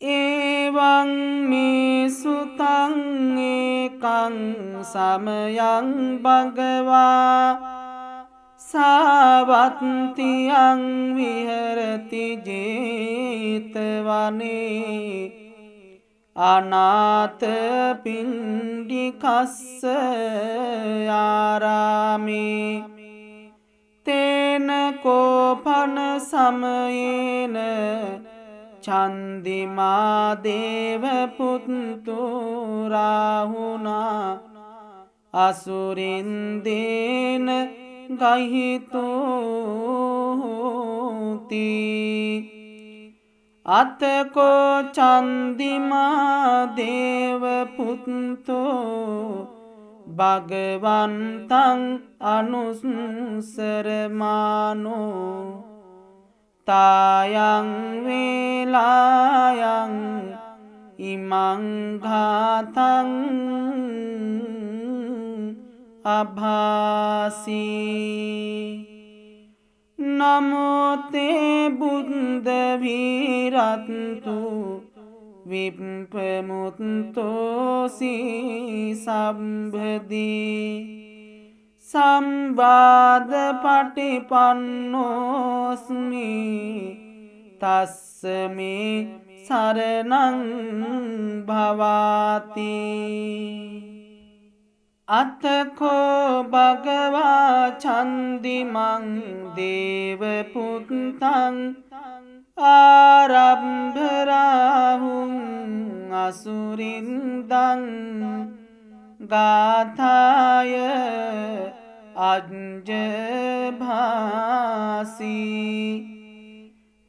එවං මේ සුතං ඒකං සමයං භගවා සාවත්තියං විහෙරති ජේතවනේ අනාථ පිණ්ඩිකස්ස ආරාමේ තේන කෝපන සමයේන චන්දිමා දේව පුත්තු රාහුනා අසුරින්දේන ගහිතෝති අතකෝ චන්දිමා දේව පුත්තෝ භගවන්තං අනුස්සරමානෝ තායං වේලායං ඉමං ඝාතං අභාසී නමෝතේ බුද්ධ විරත්තු විප්පමුත්තෝසි සම්බදී සම්බාධ පටිපන්නෝස්මි තස්සමේ සරණං භවාති අතකෝ භගවා චන්දිමං දේව පුත්තං ආරම්භරාහුං අසුරින්දං ගාථාය අජ්ජභාසී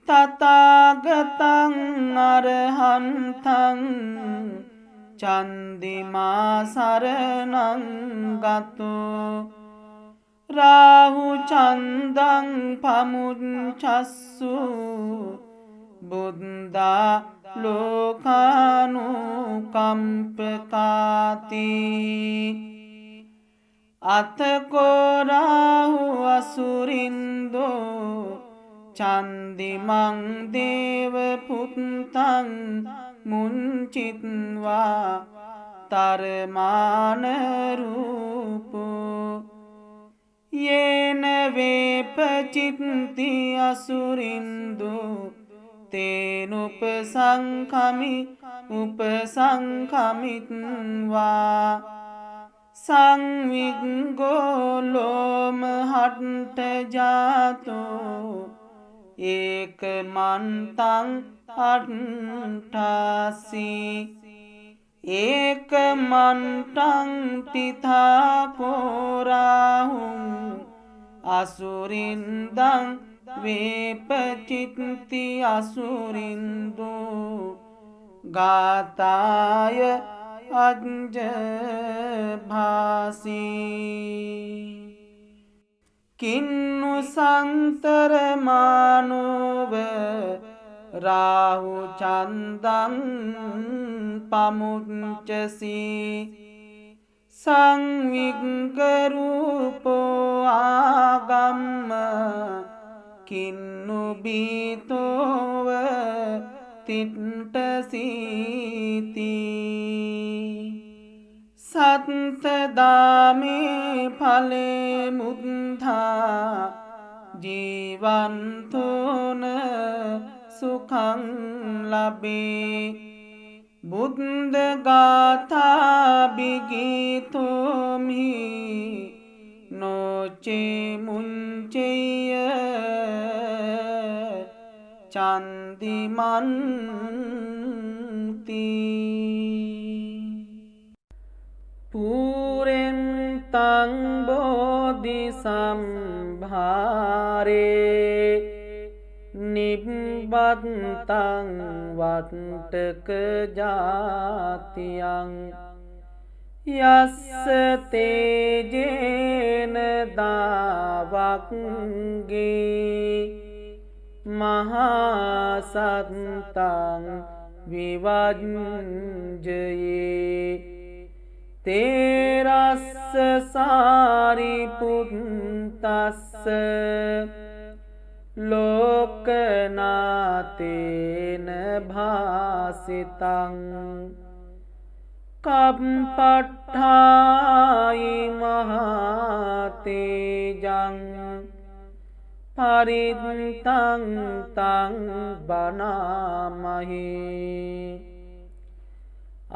තථාගතං අරහන්තං චන්දිමා සරණං ගතෝ රාහු චන්දං පමුච්චස්සු බුද්ධා ලෝකානුකම්පකාති අතකෝ රාහු අසුරින්දෝ චන්දිමං දේව පුත්තං මුංචිත්වා තරමාන රූපෝ යේන වේපචිත්ති අසුරින්දෝ උපසංඛමිත්වා සංවිග්ගෝ ලෝමහට්ට ජාතෝ ඒකමන්තං අට්ඨාසී ඒකමන්තං තිථාකෝ රාහුං අසුරින්දං වේපචිත්ති අසුරින්දෝ ගාථාය අජ්ජභාසී කින්නු සංතරමානෝව රාහු චන්දං පමුච්චසී සංවිග්ගරූපෝ ආගම්ම කින්නු බීතෝව තිට්ඨසීති සත්තදාමේ ඵලේ මුද්ධා ජීවන්තෝන සුඛං ලබේ බුද්ධ ගාථා බිගීතෝමි නොචේ මුංචේය චන්දිමන්ති පුරෙන්තං බෝධි සම්භාරේ නිබ්බත්තං වට්ටක ජාතියං යස්ස තේජේන දාවක්ගේ මහාසත්තං විවජ්ජයේ තේරස්ස සාරිපුත්තස්ස ලෝකනාතේන භාසිතං කප්පට්ඨායි මහතේජං පරිත්තං තං බනාමහි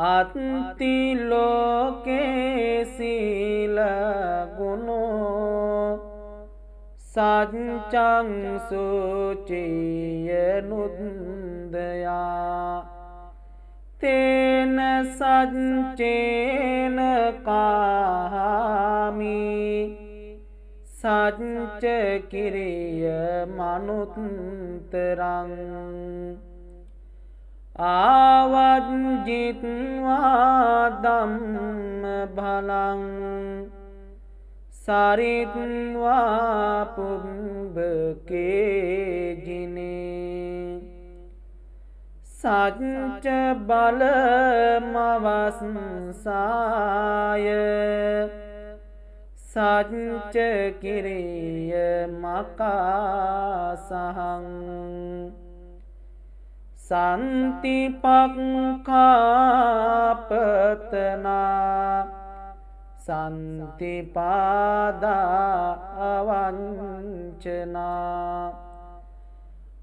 අත්ති ලෝකේ සීල ගුණෝ සච්චං සුචිය නුද්දයා තේන සච්චේන කාමි සච්ච කිරිය මනුත්තරං ආවජ්ජිත්වා ධම්ම බලං සරිත්වා පුබ්බකේ ජිනේ සච්ච බලමවස්සාය සච්ච කිරිය මකාසහං සන්තිපක්ඛාපතනා සන්තිපාදා අවංචනා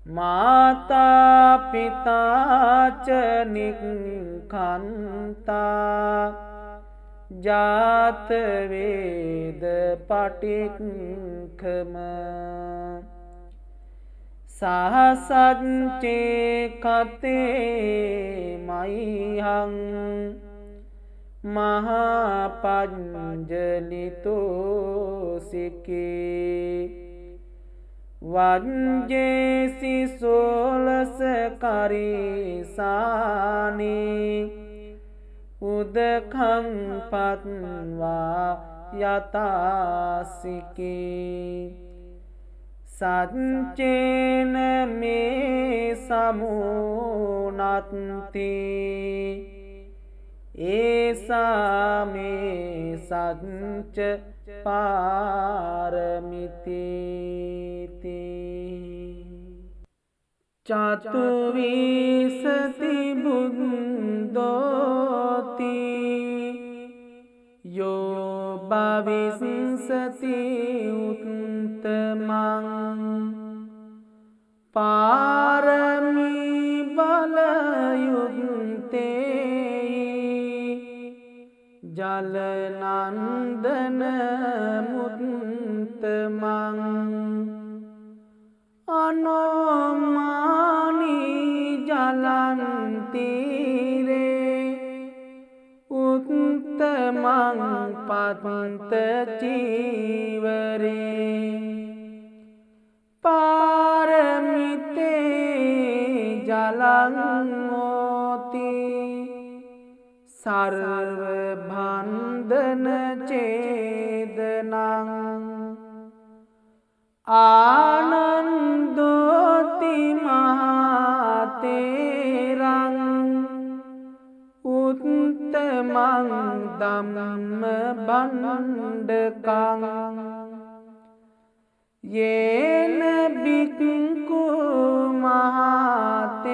මාතා පිතා ච නික්ඛන්තා ජාත වේද පටික්ඛම සහසච්චේ කතේ මයිහං මහාපංජලිතෝ සිකේ වංජේසි සෝලස කරිසානි උදකං පත්වා යතාසිකේ සච්චේන මේ සමුනත්ති ඒසා මේ සච්ච පාරමිතීති චතුවිසති බුද්ධෝති යෝ භවිස්සති උත්තමං පාරමී බලයුත්තේ ජලනන්දන මුත්තමං අනෝමානී ජලන්තිරේ උත්තමං පත්ත චීවරේ පාරමිතේ ජලං හෝති සර්ව බන්ධන ඡේදනං ආනන්දෝති මහතේරං උත්තමං ධම්ම බණ්ඩකං යේන බික්ඛු මහතේරං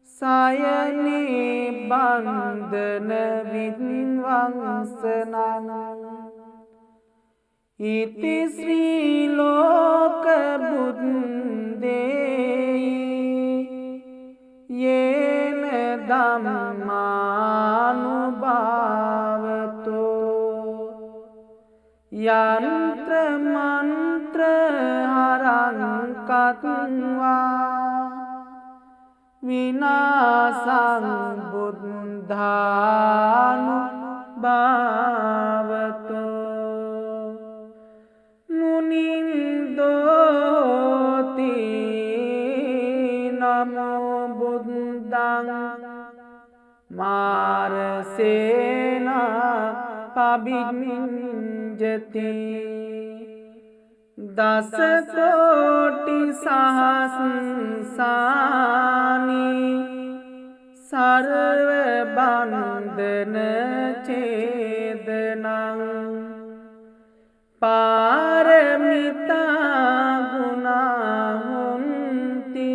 සයනී බන්ධන විද්වංසනං ඉති ශ්‍රී ලෝක බුද්දේ යේන ධම්මානුභාවතෝ යන්ත්‍ර මන්ත්‍ර හරං කତ୍වා විනාසං බුද්ධානුභාවතෝ මුනින්දෝ මාරසේනා පබිමින්ජති දස කෝටි සහස්සානි සර්ව බන්ධන ඡේදනං පාරමිතා ගුණා හොන්ති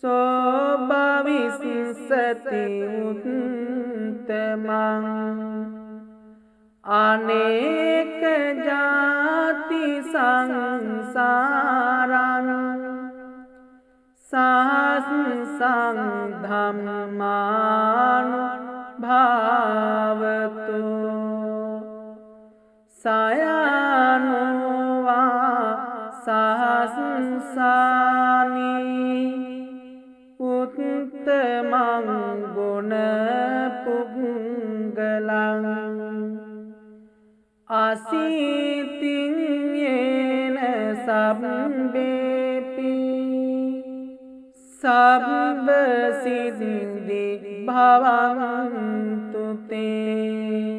සෝභවිස්සති උත්තමං අනේක ජාති සංසාරං සහස්සං ධම්මානුභාවතු සයනුවා සහස්සානි උත්තමං ගුණ පුග්ගලං අසීතින් යේන සබ්බේපි සබ්බ සිද්ධි භවන්තු තේ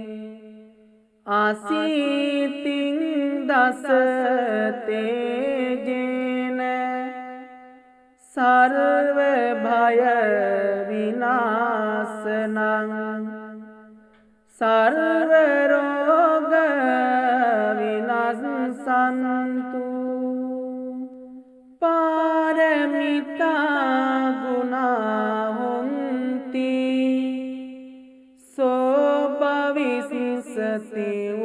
අසීතින් දස තේජේන සර්ව භය විනාශනං සර්ව රෝග විනාශන්තු පාරමිතා ගුණා හොන්ති සෝභවිස්සති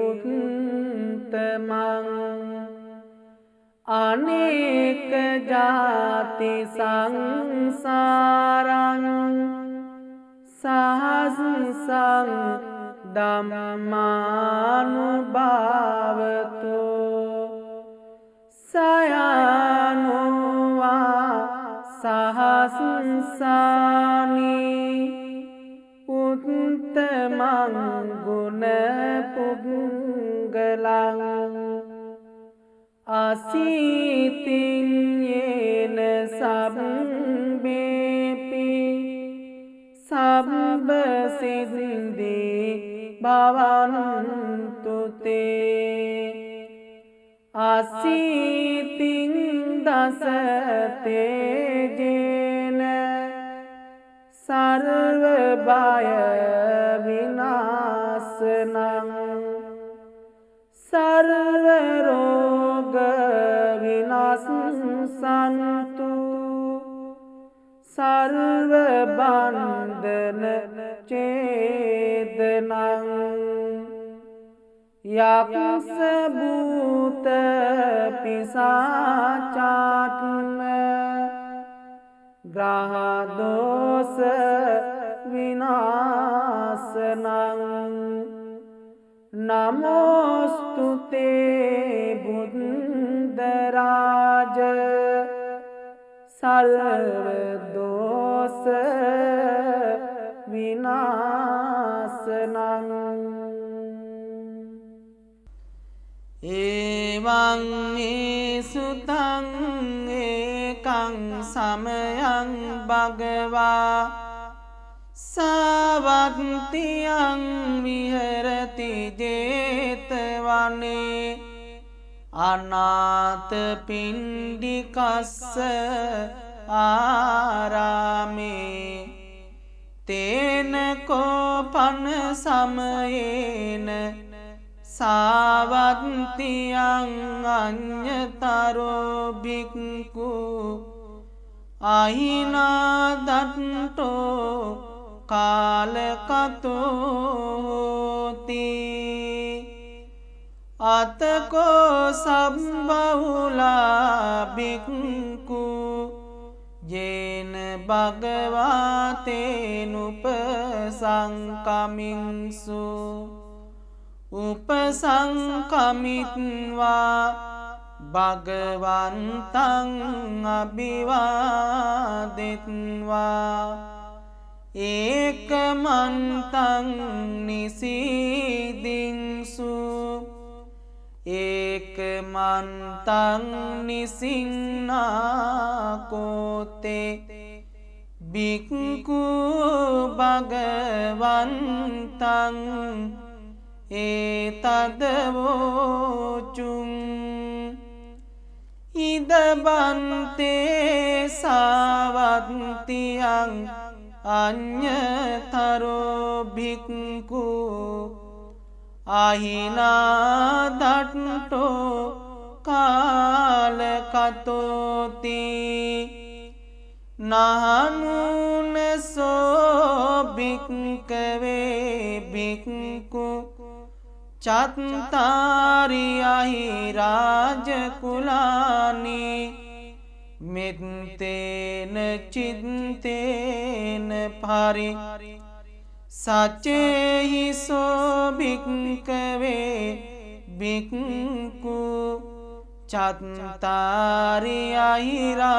උත්තමං අනේක ජාති සංසාරං සහස්සං ධම්මානුභාවතු සයනුවා සහස්සානි උත්තමං ගුණ පුග්ගලං අසීතින් යේන සබ්බේපි සබ්බ සිද්ධි භවන්තු තේ අසීතින් දස තේජේන සර්ව බය විනාශනං සර්ව රෝග විනාශන්තු සර්ව බන්ධන ඡේදනං යක්ෂ භූත පිසාචාත්ම ග්‍රහ දෝෂ විනාශනං නමෝස්තු තේ බුද්ධරාජ සර්ව දෝෂ විනාශනං එවං සුතං ඒකං සමයං භගවා සවත්තියං විහෙරති ජේතවනේ අනාථපිණ්ඩිකස්ස ආරාමේ තේන කෝපන සමයේන සවත්තියං අඤ්ඤතරෝ භික්ඛු අහිනාදට්ඨෝ කාලකතෝ හෝති අතකෝ සම්බහුලා භික්ඛු යේන භගවාතේනුපසංකමින්සු උපසංකමිත්වා භගවන්තං අභිවාදෙත්වා ඒකමන්තං නිසීදින්සු ඒකමන්තං නිසින්නාකෝතේ බික්ඛු භගවන්තං ඒතදවෝචුං ඉදබන්තේ සාවත්තියං අඤ්ඤතරෝ භික්ඛු අහිනාදට්ඨෝ කාලකතෝති නහනුනසෝ භික්ඛවේ භික්ඛු චත්තාරි අහිරාජකුලානි මෙත්තේන චිත්තේන පරි සච්චේහි සෝ භික්ඛවේ භික්ඛු චත්තාරි අහිරාජකුලානි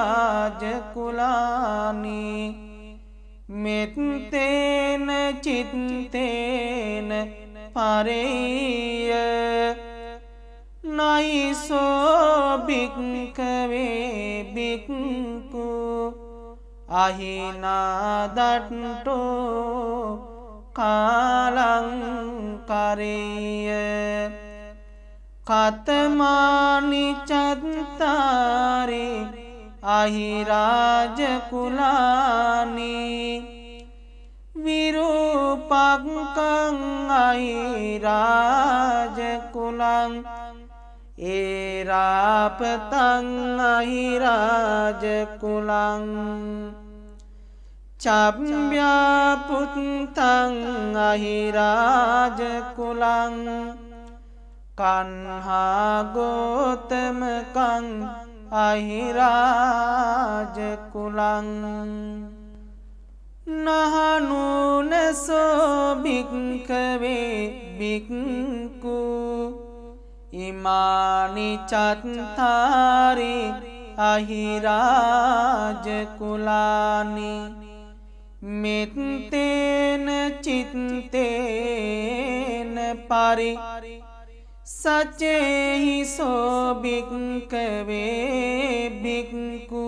මෙත්තේන චිත්තේන පරේය නයිසෝ භික්ඛවේ භික්ඛු අහිනාදට්ඨෝ කාලං කරේය කතමානි චත්තාරි අහිරාජකුලානි විරූපක්ඛං අහිරාජකුලං ඒරාපතං අහිරාජකුලං චබ්බ්‍යාපුත්තං අහිරාජකුලං කන්හා ගෝතමකං අහිරාජකුලං නහනුනසෝ භික්ඛවේ භික්ඛු ඉමානි චත්තාරි අහිරාජකුලානි මෙත්තේන චිත්තේන පරි සච්චේහි සෝ භික්ඛවේ භික්ඛු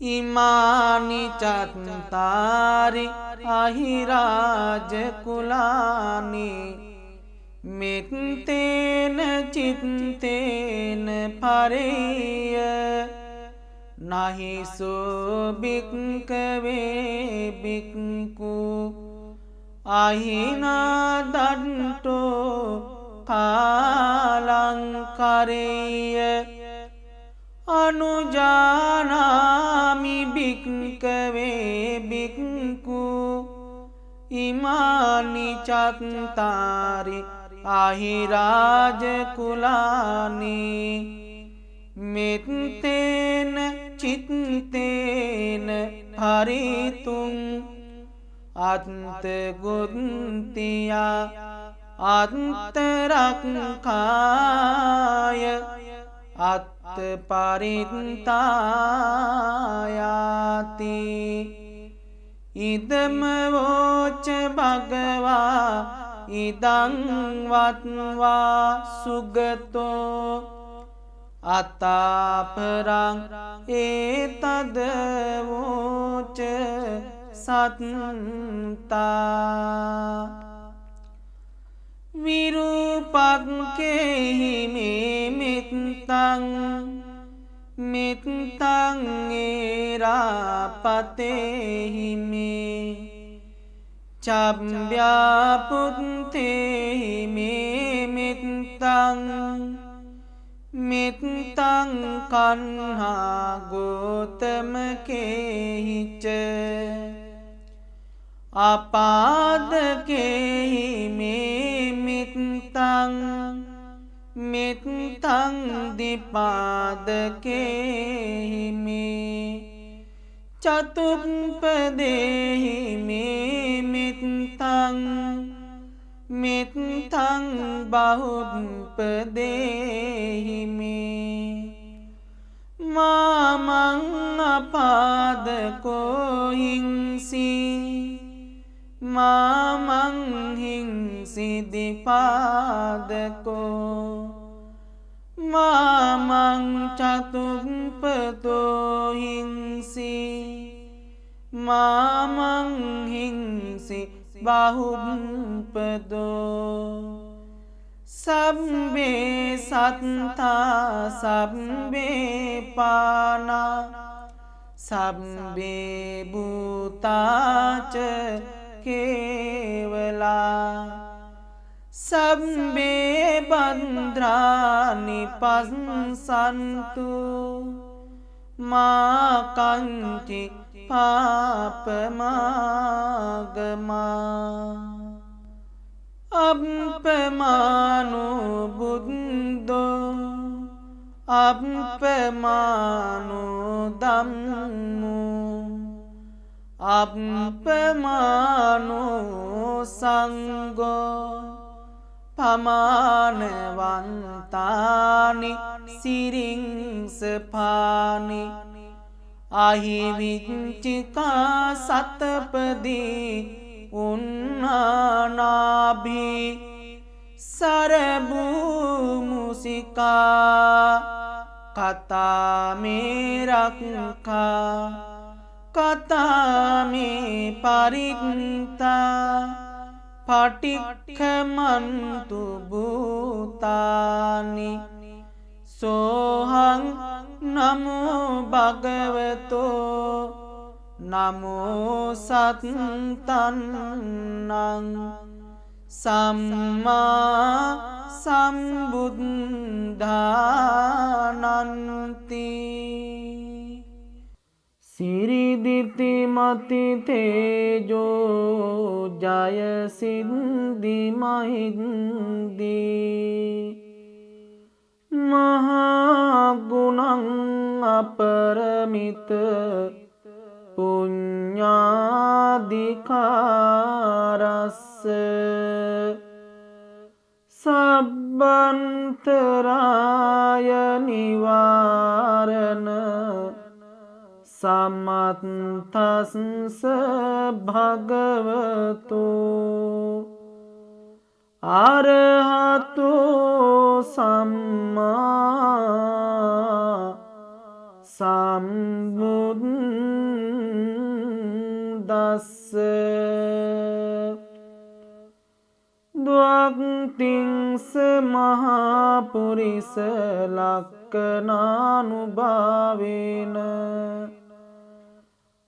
ඉමානි චත්තාරි අහිරාජකුලානි මෙත්තේන චිත්තේන පරේය නහිසෝ භික්ඛවේ භික්ඛු අහිනාදට්ඨෝ කාලං කරේය අනුජානාමි භික්ඛවේ භික්ඛු ඉමානි චත්තාරි අහිරාජකුලානි මෙත්තේන චිත්තේන පරිතුං අත්තගුත්තියා අත්තරක්ඛාය අත්තපරිත්තායාති ඉදම වෝච භගවා ඉදං වත්වා සුගතෝ අත්තාපරං ඒතද වෝච සත්තා විරූපක්ඛේහි මේ මිත්තං මිත්තං ඒරාපතේහි මේ චබ්බ්‍යාපුත්තේහි මේ මිත්තං මිත්තං කන්හා ගෝතමකේහිච අපාදකේහි මේ මිත්තං මිත්තං දිපාදකේහි මේ චතුප්පදේහි මේ මිත්තං මිත්තං බහුප්පදේහි මේ මාමං අපාදකෝ හිංසි මාමං හිංසි දිපාදකෝ මාමං චතුප්පතෝ හිංසි මාමං හිංසි බහුප්පදෝ සබ්බේ සත්තා සබ්බේ පානා සබ්බේ භූතාච කේවලා සබ්බේ බන්ධානි පස්සන්තු මා කංචි පාපමාගමා අප්පමානෝ බුද්ධෝ අප්පමානෝ ධම්මෝ අප්පමානෝ සංඝෝ පමානවන්තානි සිරින්සපානි අහිවිච්චිකා සතපදී උන්නානාභි සරබූමුසිකා කතාමේරක්කා කතාමේ පරිත්තා පටික්ඛමන්තු භූතානි සෝහං නමෝ භගවතෝ නමෝ සත්තන්නං සම්මා සම්බුද්ධානන්ති සිරිදිති මති තේජෝ ජය සිද්ධි මහින්දී මහා ගුණං අපරමිත පුඤ්ඤාධිකාරස්ස සබ්බන්තරාය නිවාරණ සමත්තස්ස භගවතෝ අරහතෝ සම්මා සම්බුද්දස්ස ද්වක්ඛින්ස මහා පුරිස ලක්ඛනානුභාවේන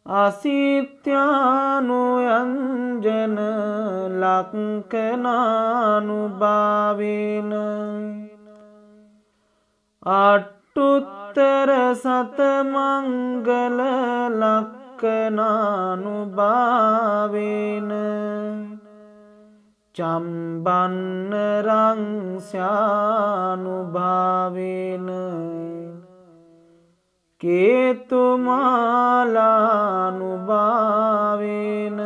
අසිත්‍යානුයංජන ලක්ඛනානුභාවේන අට්ඨුත්තර සතමංගල ලක්ඛනානුභාවේන චම්බන්න රංස්‍යානුභාවේන කේතුමාලානුභාවේන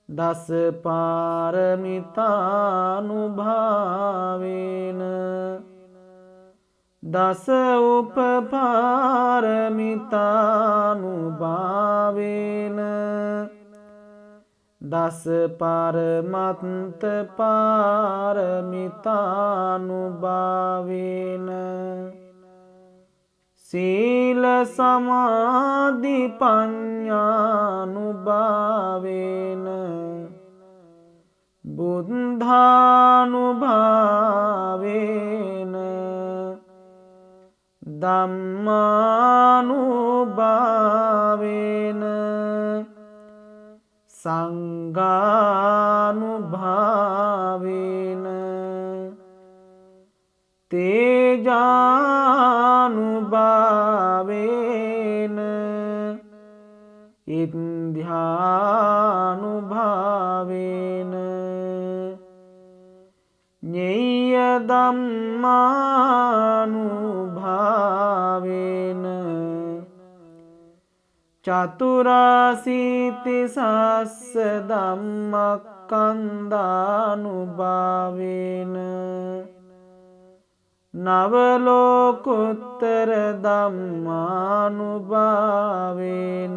දස පාරමිතානුභාවේන දස උපපාරමිතානුභාවේන දස පරමත්ත පාරමිතානුභාවේන සීල සමාධි පඤ්ඤානුභාවේන බුද්ධානුභාවේන ධම්මානුභාවේන සංඝානුභාවේන තේජානුභාවේන ඉන්ධ්‍යානුභාවේන ඤෙය්‍ය ධම්මානුභාවේන චතුරාසීති සස්ස ධම්මක්ඛන්ධානුභාවේන නවලෝකුත්තර ධම්මානුභාවේන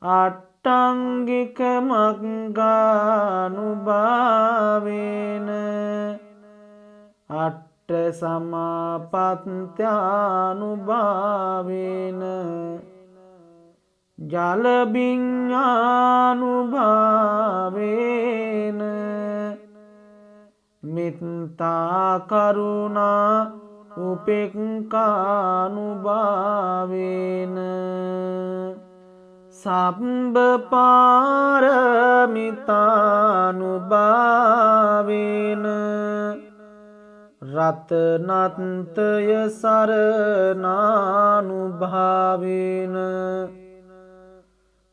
අට්ඨංගික මග්ගානුභාවේන අට්ඨ සමාපත්ත්‍යානුභාවේන ජල විඤ්ඤානුභාවේන මිත්තා කරුණා උපේක්ඛානුභාවේන සබ්බ පාරමිතානුභාවේන රතනත්ය සරණානුභාවේන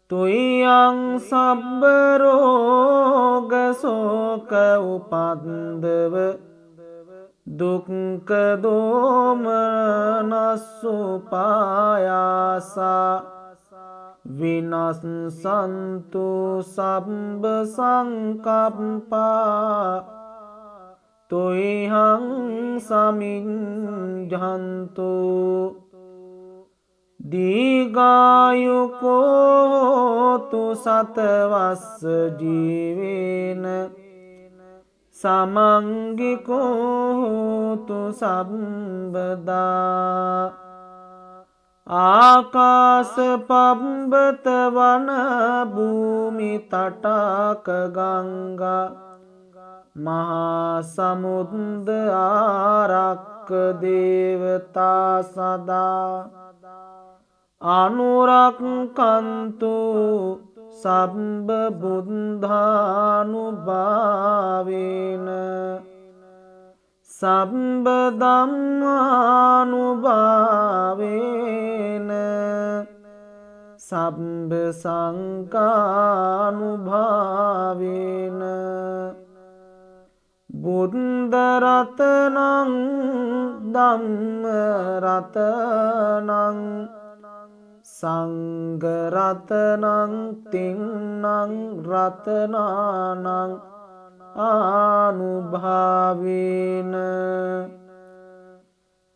තුයං සබ්බ රෝග සෝක උපද්දව දුක්ඛ දෝමනස්සුපායාසා විනස්සන්තු සබ්බ සංකප්පා තුයං සමිඤ්ඤන්තු දීඝායුකෝ තු සතවස්ස ජීවේන සමංගිකෝ තු සම්බදා ආකාස පබ්බත වන භූමි තටාක ගංගා මහා සමුද්ද ආරක්ක දේවතා සදා අනුරක්ඛන්තු සබ්බ බුද්ධානුභාවේන සබ්බ ධම්මානුභාවේන සබ්බ සංඝානුභාවේන බුද්ධ රතනං ධම්ම රතනං සංඝ රතනං තින්නං රතනානං ආනුභාවේන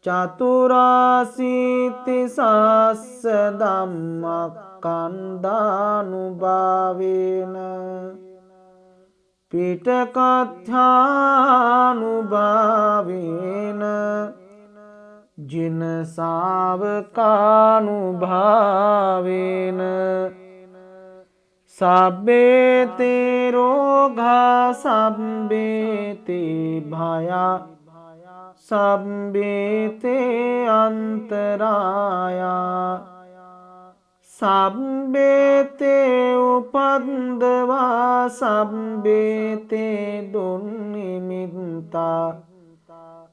චතුරාසීති සස්ස ධම්මක්ඛන්ධානුභාවේන පිටකථානුභාවේන ජින ශාවකානුභාවේන සබ්බේතේ රෝගා සබ්බේතේ භයා සබ්බේතේ අන්තරායා සබ්බේතේ උපද්දවා සබ්බේතේ දුන්නිමිත්තා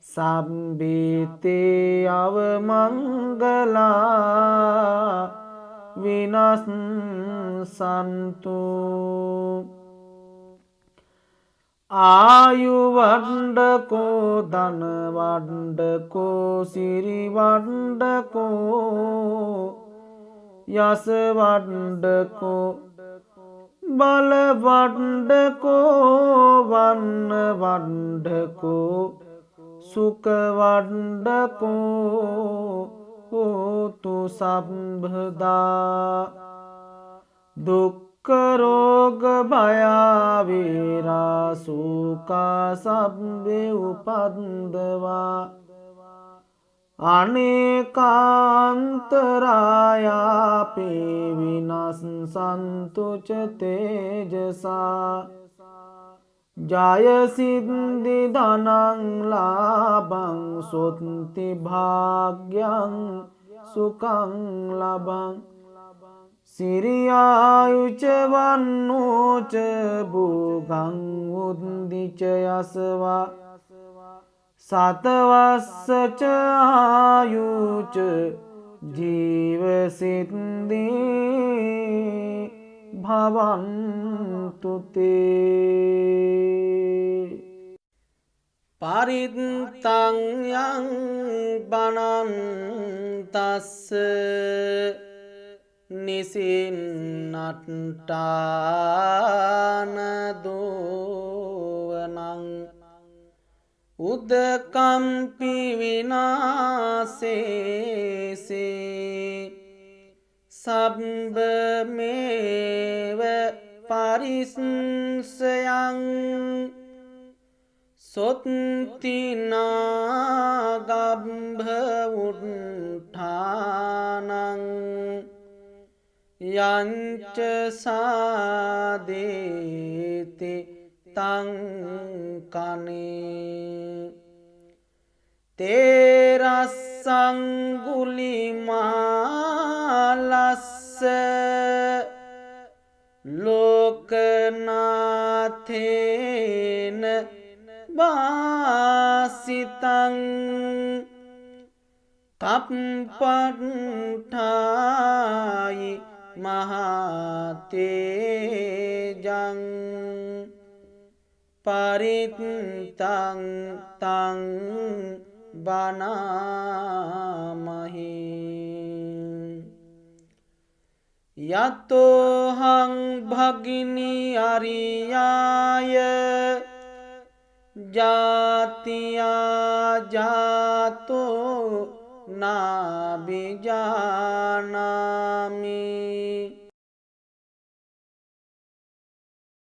සබ්බේතේ අවමංගලා විනස්සන්තු ආයු වණ්ඩකෝ ධන වණ්ඩකෝ සිරි වණ්ඩකෝ යස වණ්ඩකෝ බල වණ්ඩකෝ වන්න වණ්ඩකෝ සුඛ වණ්ඩකෝ හෝතු සම්භදා දුක්ඛ රෝග භය වේරා සුඛා සබ්බේ උපද්දවා අනේකාන්තරායාපේ විනස්සන්තු ච තේජසා ජය සිද්ධි ධනං ලාභං සොත්ති භාග්‍යං සුඛං ලබං සිරියායුච වන්නෝච භෝගං උද්දිච යසවා සතවස්සච ආයුච ජීව සිද්ධි භවන්තු තේ පරිත්තං යං බනන්තස්ස නිසින්නට්ඨාන දෝවනං උදකම්පි විනාසේසේ සබ්බ මේව පරිස්සයං සොත්තිනාගබ්භ උට්ඨානං යංච සාදේති තං කනේ තේරස්සං ගුලිමාලස්ස ලෝකනාථේන වාසිතං තප්පට්ඨායි මහතේජං පරිත්තං තං බනාමහි යතෝහං භගිනි අරියාය ජාතියා ජාතෝ නාබිජානාති